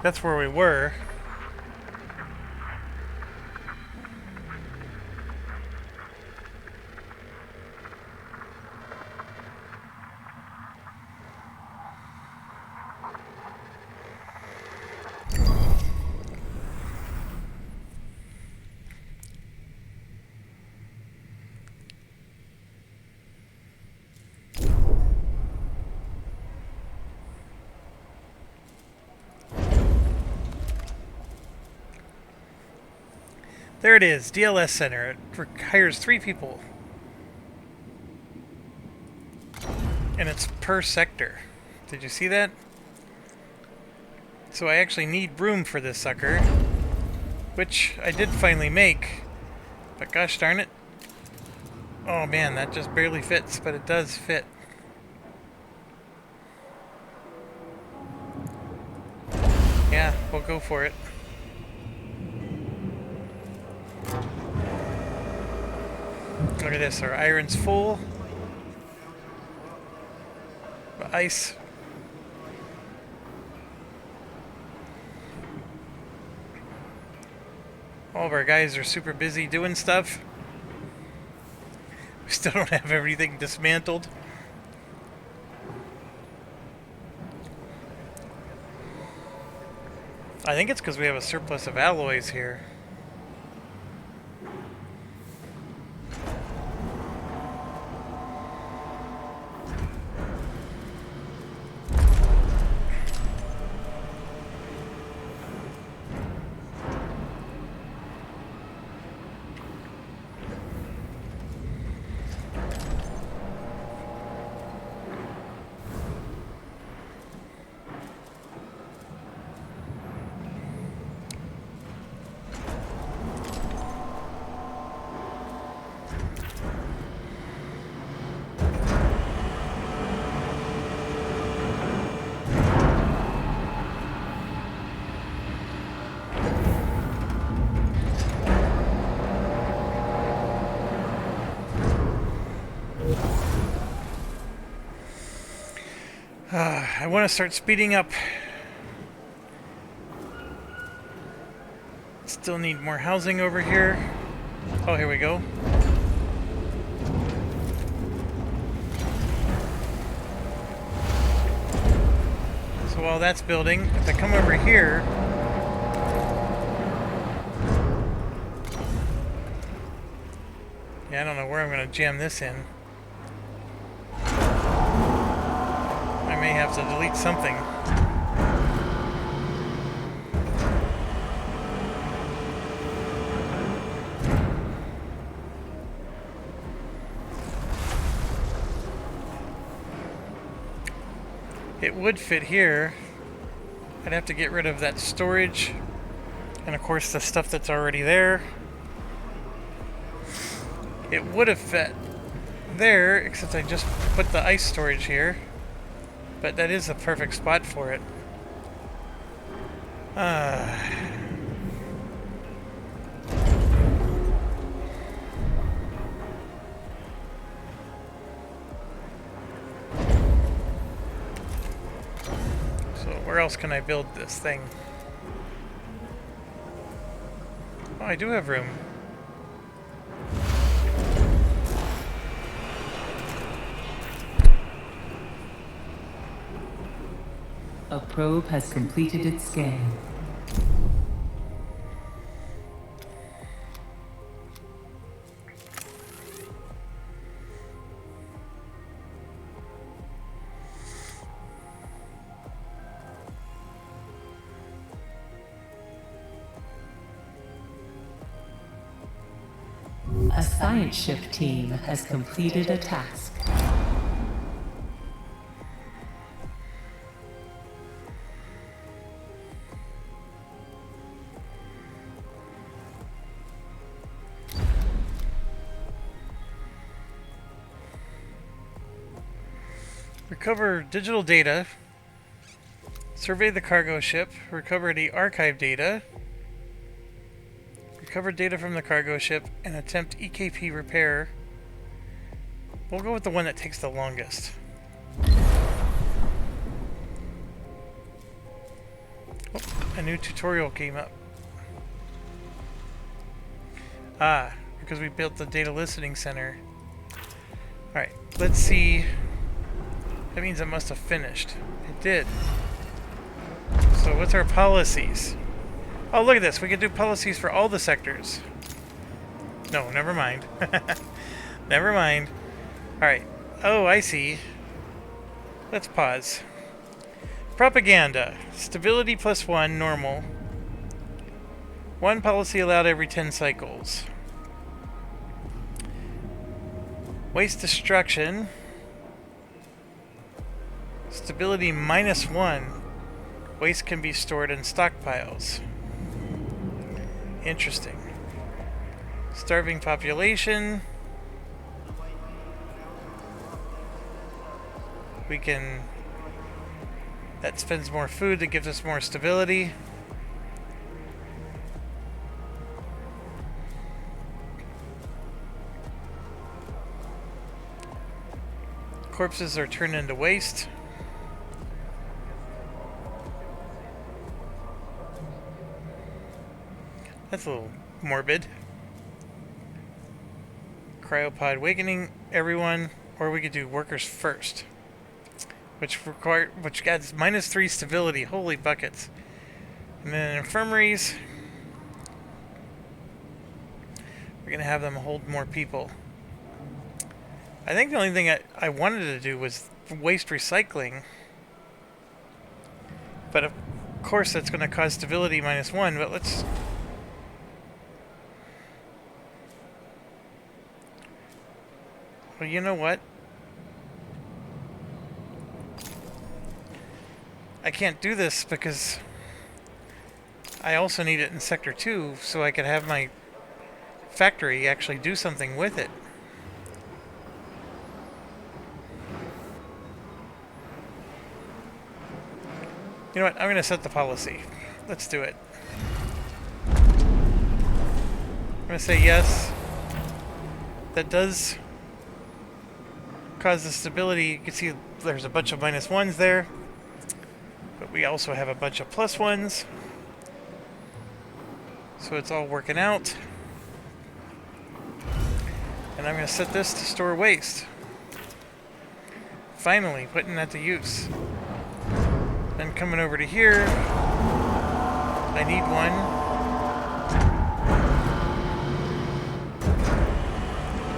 That's where we were. There it is, DLS Center. It hires 3 people. And it's per sector. Did you see that? So I actually need room for this sucker. Which I did finally make. But gosh darn it. Oh man, that just barely fits, but it does fit. Yeah, we'll go for it. Look at this, our iron's full. The ice. All of our guys are super busy doing stuff. We still don't have everything dismantled. I think it's because we have a surplus of alloys here. I want to start speeding up. Still need more housing over here. Oh, here we go. So while that's building, if I come over here, yeah, I don't know where I'm going to jam this in. I may have to delete something. It would fit here. I'd have to get rid of that storage and of course the stuff that's already there. It would have fit there, except I just put the ice storage here. But that is a perfect spot for it. else can I build this thing? Oh, I do have room. A probe has completed its scan. A science ship team has completed a task. Recover digital data. Survey the cargo ship. Recover the archive data. Recover data from the cargo ship and attempt EKP repair. We'll go with the one that takes the longest. Oh, a new tutorial came up. Ah, because we built the data listening center. Alright, let's see. That means it must have finished. It did. So what's our policies? Oh, look at this. We can do policies for all the sectors. No, never mind. Never mind. Alright. Oh, I see. Let's pause. Propaganda. Stability +1, normal. One policy allowed every 10 cycles. Waste destruction. Stability -1. Waste can be stored in stockpiles. Interesting. Starving population. We can... That spends more food, that gives us more stability. Corpses are turned into waste. That's a little morbid. Cryopod awakening everyone, or we could do workers first, which adds -3 stability. Holy buckets! And then infirmaries, we're gonna have them hold more people. I think the only thing I wanted to do was waste recycling, but of course that's going to cause stability -1. But let's. Well, you know what? I can't do this because I also need it in Sector 2 so I could have my factory actually do something with it. You know what? I'm going to set the policy. Let's do it. I'm going to say yes. That does cause the stability. You can see there's a bunch of -1s there. But we also have a bunch of +1s. So it's all working out. And I'm going to set this to store waste. Finally, putting that to use. Then coming over to here, I need one.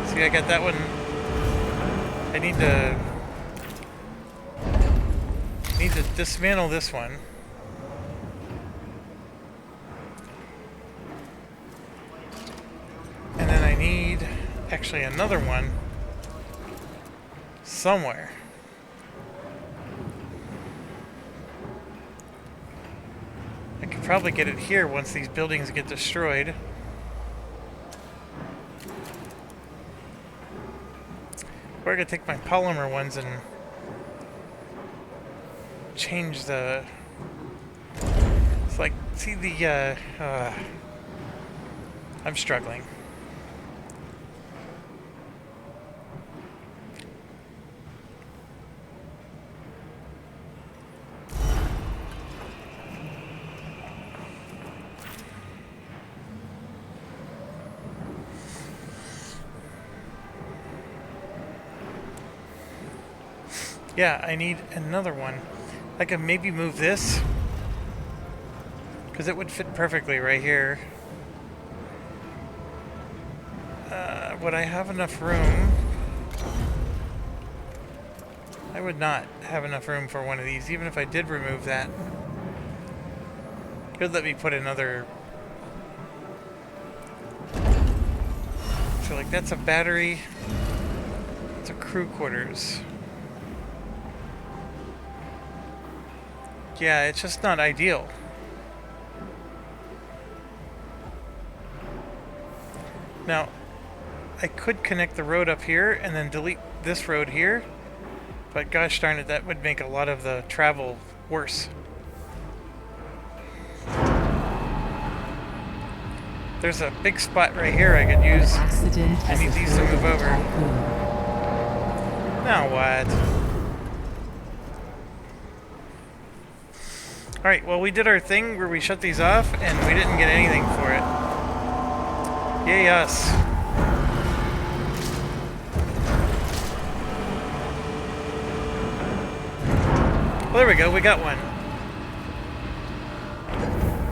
See, I got that one. I need to dismantle this one. And then I need actually another one somewhere. I could probably get it here once these buildings get destroyed. Or I could take my polymer ones and change the... It's like, see the, I'm struggling. Yeah, I need another one. I can maybe move this, because it would fit perfectly right here. Would I have enough room? I would not have enough room for one of these, even if I did remove that. It would let me put another... So, like, that's a battery. It's a crew quarters. Yeah, it's just not ideal. Now, I could connect the road up here and then delete this road here, but gosh darn it, that would make a lot of the travel worse. There's a big spot right here I could use. I need these to move over. Now what? Alright, well, we did our thing where we shut these off and we didn't get anything for it. Yay us. Well, there we go, we got one.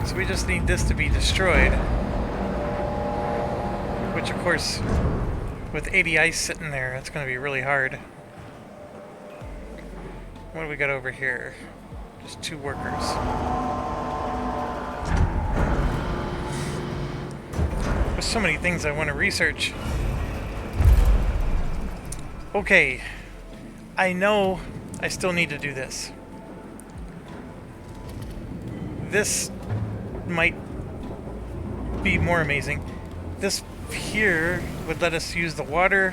So we just need this to be destroyed. Which, of course, with 80 ice sitting there, it's going to be really hard. What do we got over here? Just 2 workers. There's so many things I want to research. Okay. I know I still need to do this. This might be more amazing. This here would let us use the water.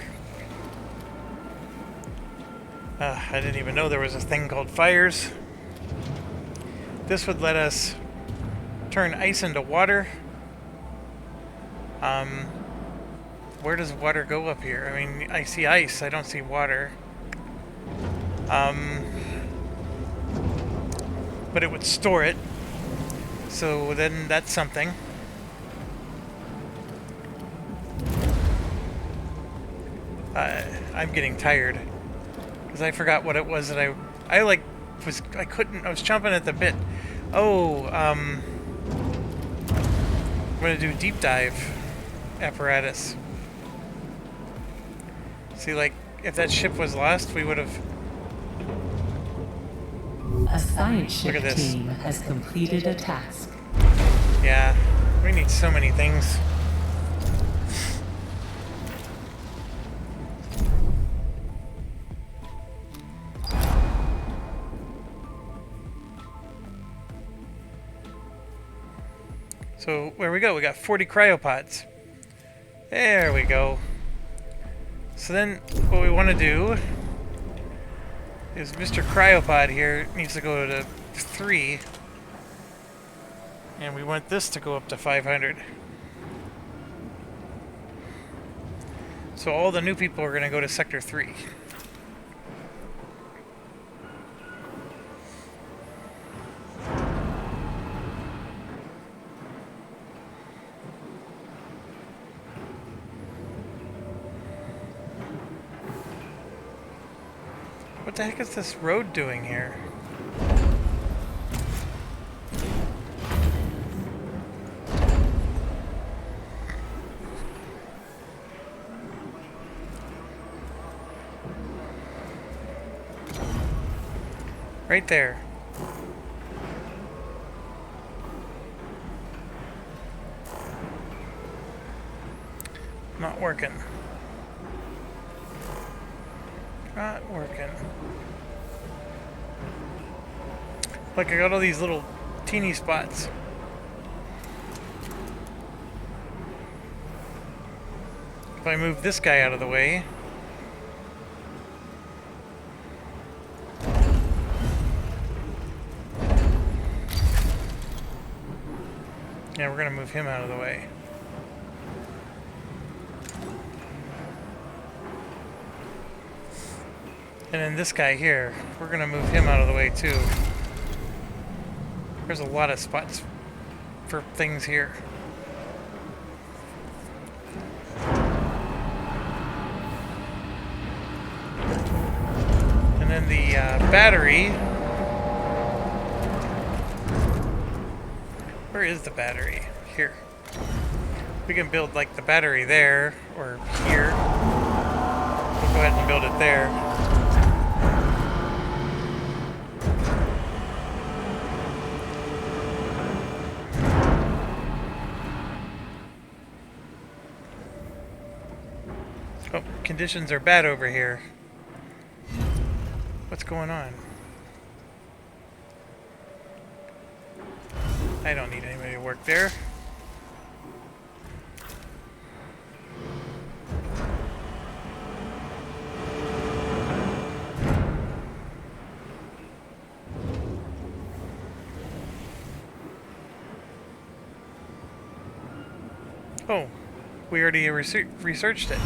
I didn't even know there was a thing called fires. This would let us turn ice into water. Where does water go up here? I mean, I see ice, I don't see water. But it would store it. So then that's something. I'm getting tired because I forgot what it was that I was chomping at the bit. Oh, I'm gonna do deep dive apparatus. See, like, if that ship was lost, we would have... A science ship Look at this. team has completed a task. Yeah, we need so many things. So, where we go? We got 40 cryopods. There we go. So then, what we want to do is Mr. Cryopod here needs to go to 3. And we want this to go up to 500. So all the new people are going to go to Sector 3. What the heck is this road doing here? Right there. Not working. Not working. Look, I got all these little teeny spots. If I move this guy out of the way... Yeah, we're gonna move him out of the way. And then this guy here, we're gonna move him out of the way too. There's a lot of spots for things here. And then then the battery. Where is the battery? Here. We can build like the battery there, or here. We'll go ahead and build it there. Oh, conditions are bad over here. What's going on? I don't need anybody to work there. Oh, we already researched it.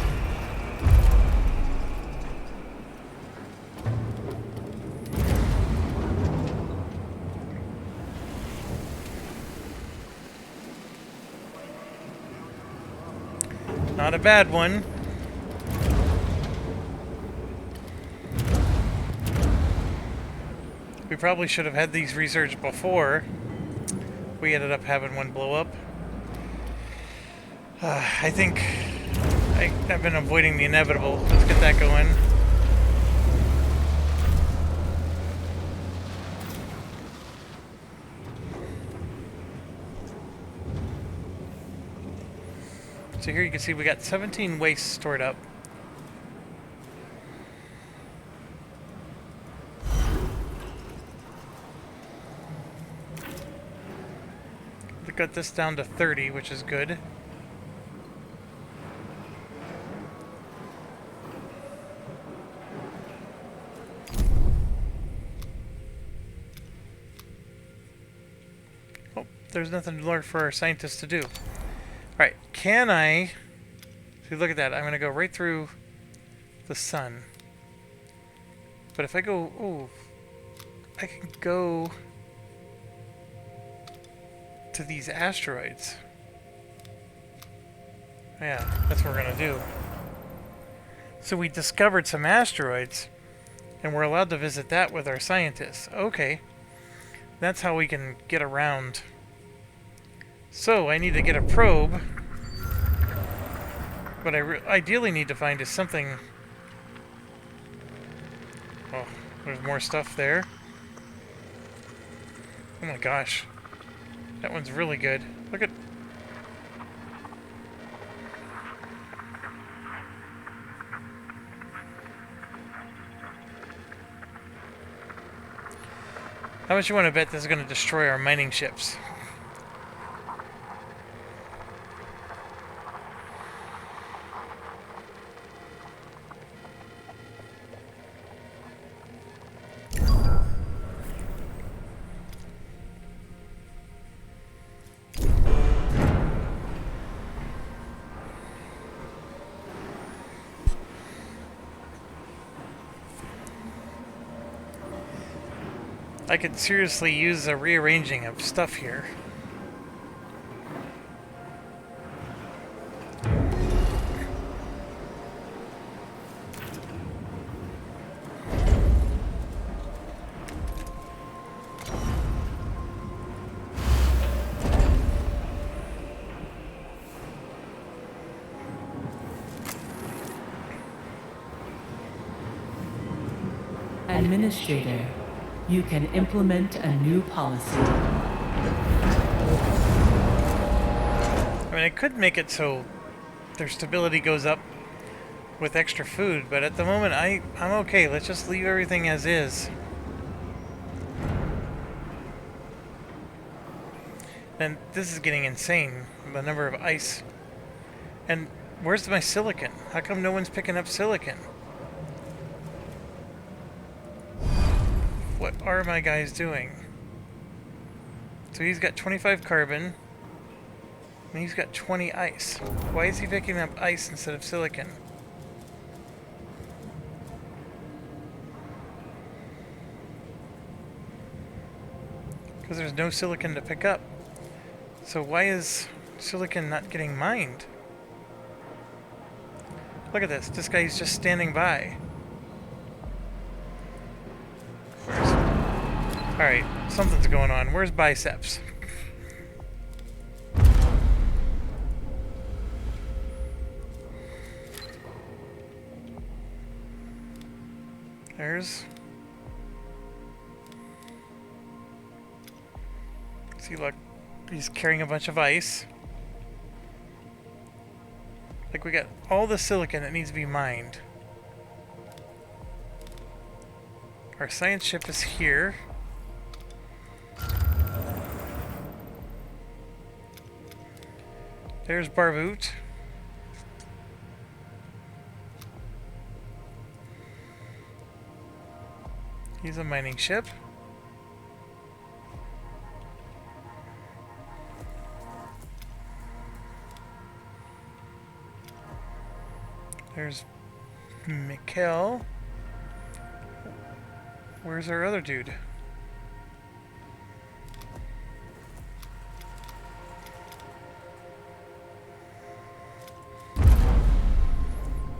Not a bad one. We probably should have had these researched before. We ended up having one blow up. I think I've been avoiding the inevitable. Let's get that going. So here you can see we got 17 wastes stored up. We got this down to 30, which is good. Oh, there's nothing more for our scientists to do. Alright, can I... See, look at that. I'm going to go right through the sun. But if I go... Oh, I can go to these asteroids. Yeah, that's what we're going to do. So we discovered some asteroids, and we're allowed to visit that with our scientists. Okay. That's how we can get around. So, I need to get a probe. What I ideally need to find is something... Oh, there's more stuff there. Oh my gosh. That one's really good. Look at... How much you want to bet this is going to destroy our mining ships? I could seriously use a rearranging of stuff here. Administrator, you can implement a new policy. I mean, I could make it so their stability goes up with extra food, but at the moment I'm okay. Let's just leave everything as is. And this is getting insane, the number of ice. And where's my silicon? How come no one's picking up silicon? What are my guys doing? So he's got 25 carbon, and he's got 20 ice. Why is he picking up ice instead of silicon? Because there's no silicon to pick up. So why is silicon not getting mined? Look at this. This guy's just standing by. Alright, something's going on. Where's biceps? There's... See, look. He's carrying a bunch of ice. Like, we got all the silicon that needs to be mined. Our science ship is here. There's Barboot. He's a mining ship. There's Mikkel. Where's our other dude?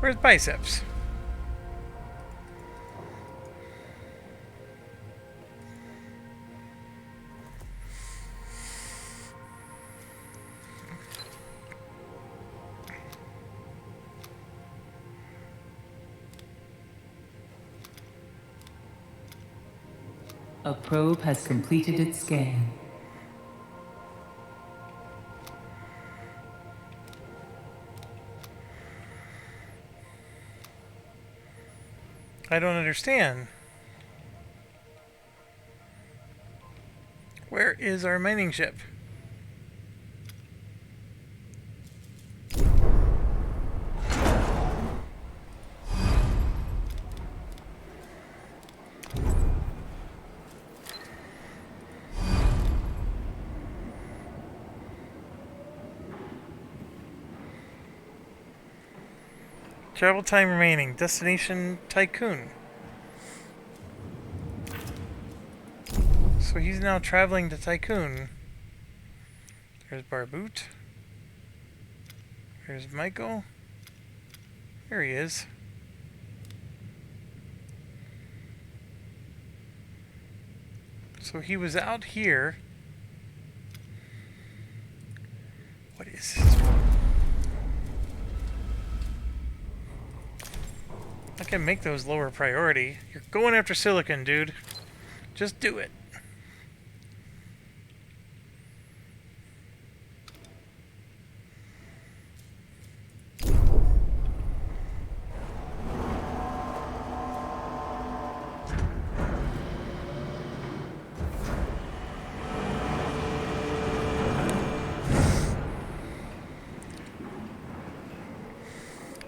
Where's biceps? A probe has completed its scan. I don't understand. Where is our mining ship? Travel time remaining. Destination Tycoon. So he's now traveling to Tycoon. There's Barboot. There's Michael. There he is. So he was out here. What is this? I can make those lower priority. You're going after silicon, dude. Just do it.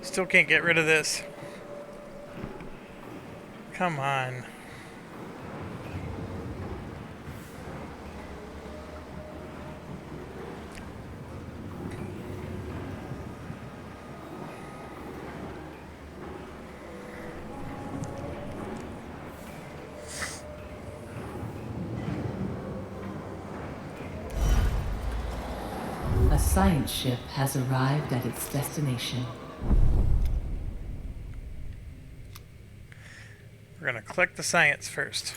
Still can't get rid of this. Come on. A science ship has arrived at its destination. We're gonna collect the science first.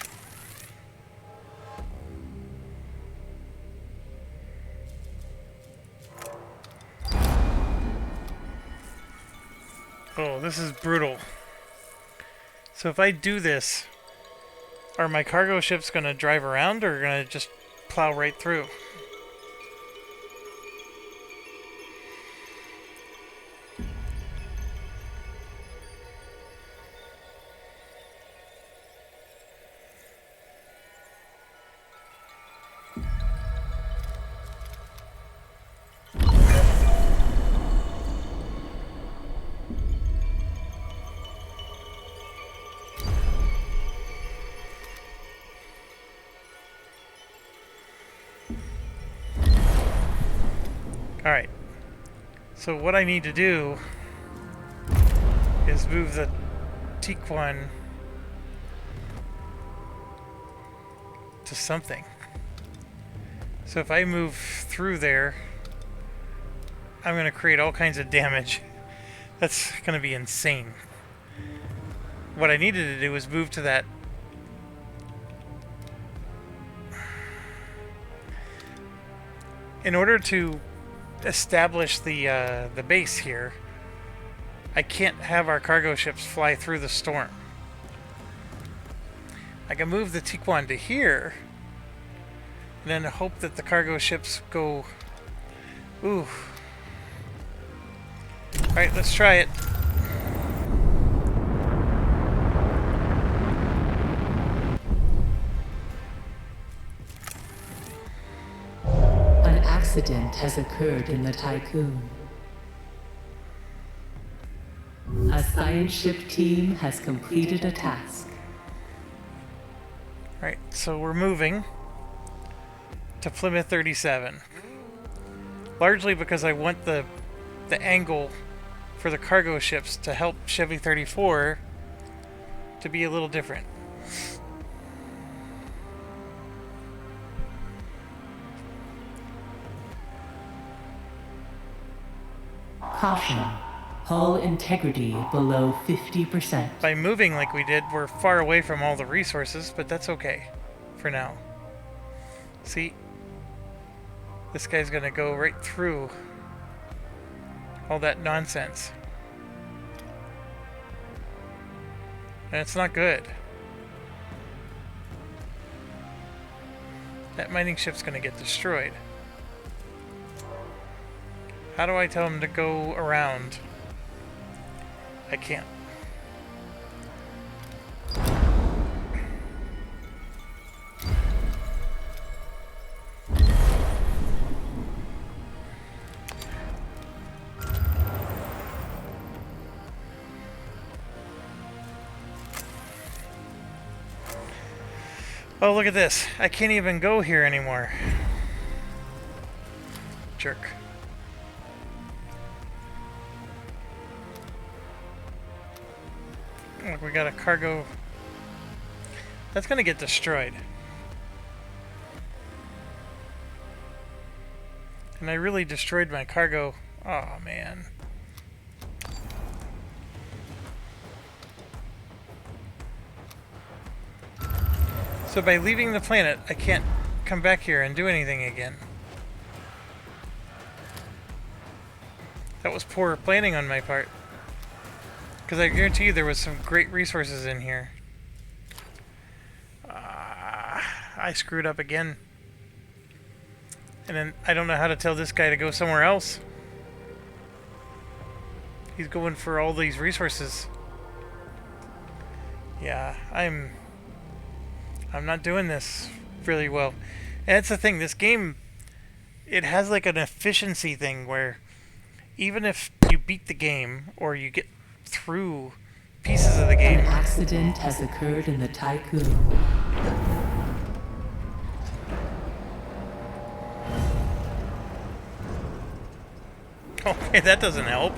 Oh, this is brutal. So if I do this, are my cargo ships gonna drive around or gonna just plow right through? Alright, so what I need to do is move the T1 to something. So if I move through there, I'm going to create all kinds of damage. That's going to be insane. What I needed to do was move to that in order to establish the base here, I can't have our cargo ships fly through the storm. I can move the Tiquan to here, and then hope that the cargo ships go... Ooh. Alright, let's try it. An accident has occurred in the Tycoon. A science ship team has completed a task. Alright, so we're moving to Plymouth 37. Largely because I want the angle for the cargo ships to help Chevy 34 to be a little different. Caution. Hull integrity below 50%. By moving like we did, we're far away from all the resources, but that's okay for now. See? This guy's gonna go right through all that nonsense. And it's not good. That mining ship's gonna get destroyed. How do I tell him to go around? I can't. Oh, look at this. I can't even go here anymore. Jerk. Look, we got a cargo. That's gonna get destroyed. And I really destroyed my cargo. Oh, man. So by leaving the planet, I can't come back here and do anything again. That was poor planning on my part. Because I guarantee you there was some great resources in here. I screwed up again. And then I don't know how to tell this guy to go somewhere else. He's going for all these resources. Yeah, I'm not doing this really well. And that's the thing, this game, it has like an efficiency thing where even if you beat the game or you get through pieces of the game... An accident has occurred in the Tycoon. Okay, that doesn't help.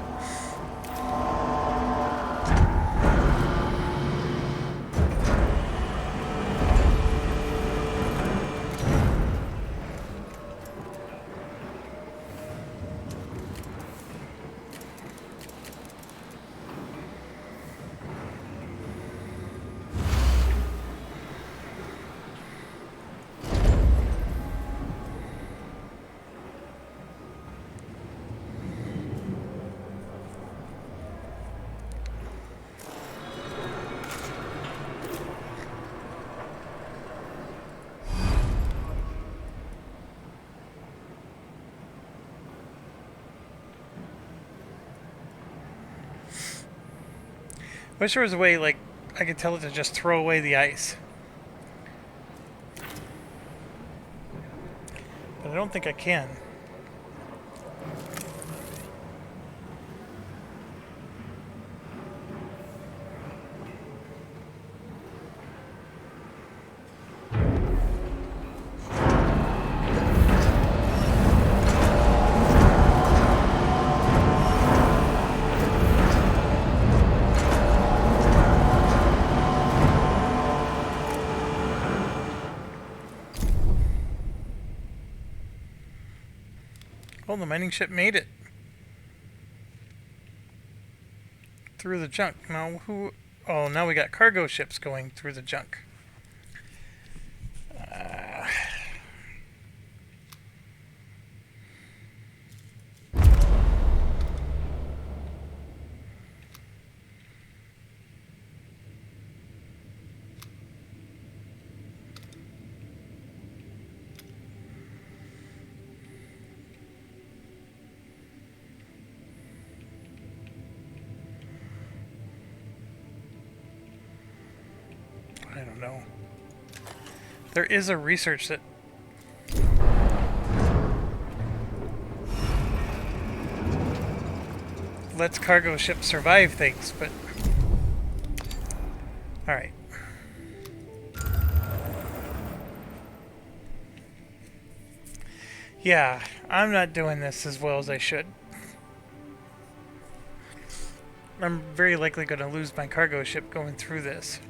Wish there was a way, like, I could tell it to just throw away the ice. But I don't think I can. Oh, the mining ship made it. Through the junk. Now who... Oh, now we got cargo ships going through the junk. There is a research that lets cargo ships survive things, but alright. Yeah, I'm not doing this as well as I should. I'm very likely going to lose my cargo ship going through this.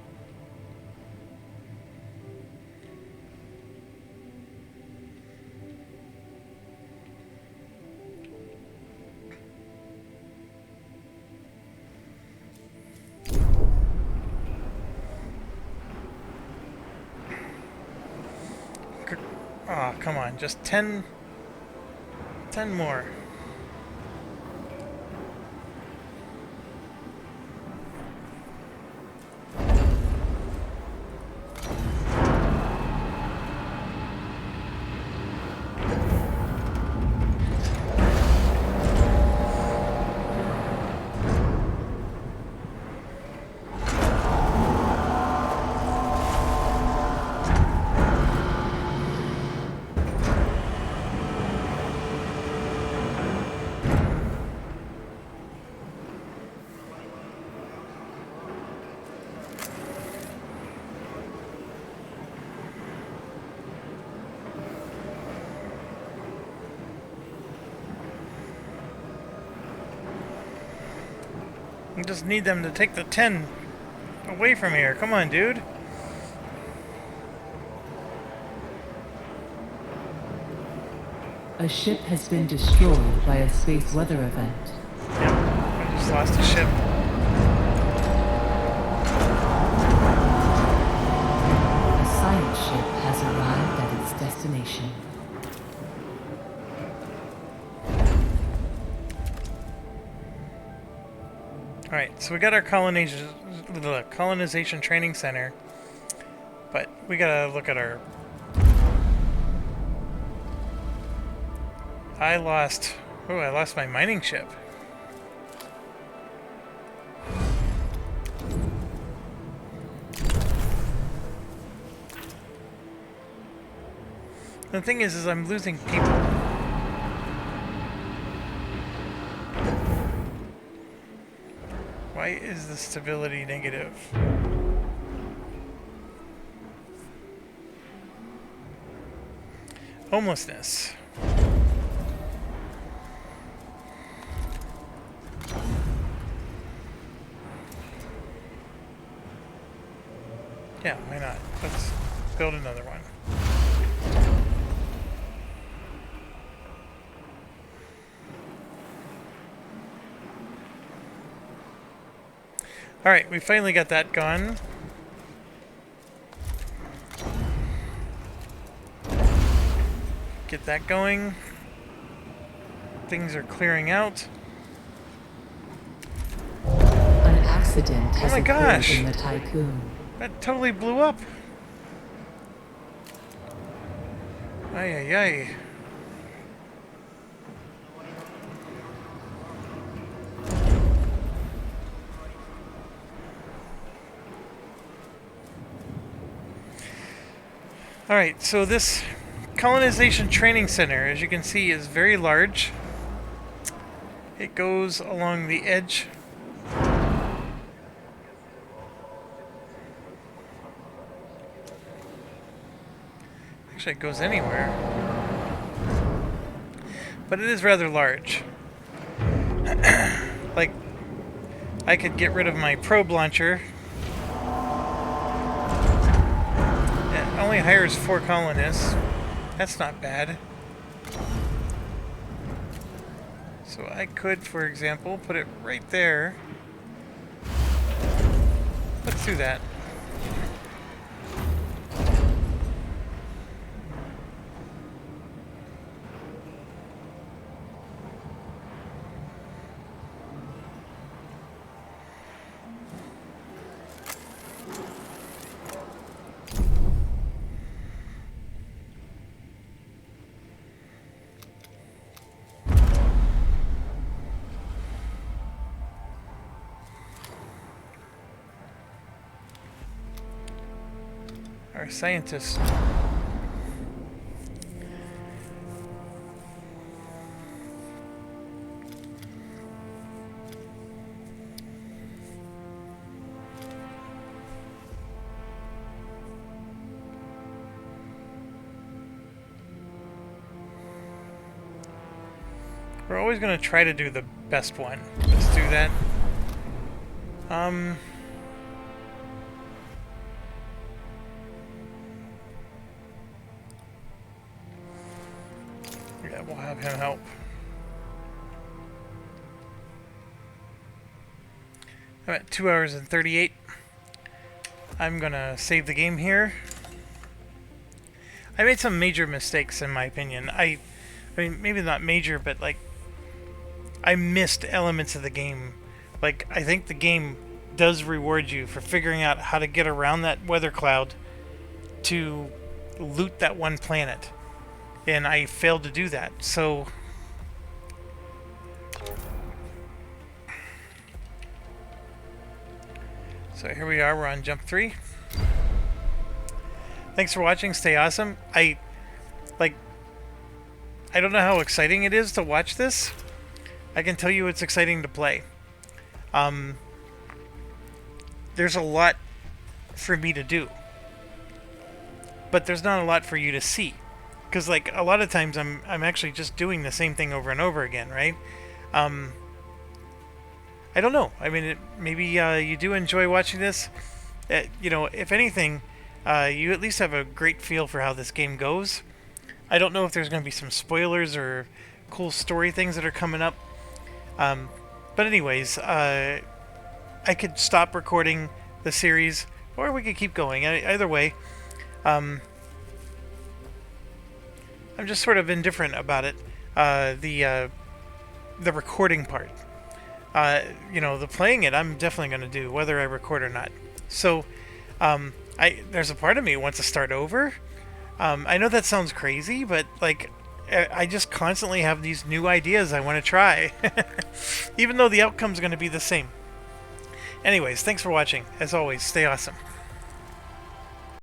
Oh, come on, just 10 more. I just need them to take the 10 away from here. Come on, dude. A ship has been destroyed by a space weather event. Yep, I just lost a ship. A science ship has arrived at its destination. Alright, so we got our colonization training center, but we gotta look at our... I lost my mining ship. The thing is I'm losing people. Why is the stability negative? Homelessness. Yeah, why not? Let's build another one. Alright, we finally got that gone. Get that going. Things are clearing out. An accident has occurred gosh. in the Tycoon. That totally blew up. Ay, ay, ay. Alright, so this colonization training center, as you can see, is very large. It goes along the edge. Actually, it goes anywhere. But it is rather large. Like, I could get rid of my probe launcher. It only hires 4 colonists. That's not bad. So I could, for example, put it right there. Let's do that. Our scientists we're always going to try to do the best one. Let's do that. Yeah, we'll have him help. I'm at 2 hours and 38. I'm gonna save the game here. I made some major mistakes in my opinion. I mean, maybe not major, but like, I missed elements of the game. Like, I think the game does reward you for figuring out how to get around that weather cloud to loot that one planet. And I failed to do that, so... So here we are, we're on jump 3. Thanks for watching, stay awesome. I don't know how exciting it is to watch this. I can tell you it's exciting to play. There's a lot for me to do. But there's not a lot for you to see. Because like a lot of times I'm actually just doing the same thing over and over again, right? I don't know. I mean, maybe you do enjoy watching this. You know, if anything, you at least have a great feel for how this game goes. I don't know if there's going to be some spoilers or cool story things that are coming up. But anyways, I could stop recording the series, or we could keep going. Either way, I'm just sort of indifferent about it. The recording part. You know, the playing it, I'm definitely going to do, whether I record or not. So, there's a part of me who wants to start over. I know that sounds crazy, but like, I just constantly have these new ideas I want to try, even though the outcome's going to be the same. Anyways, thanks for watching. As always, stay awesome.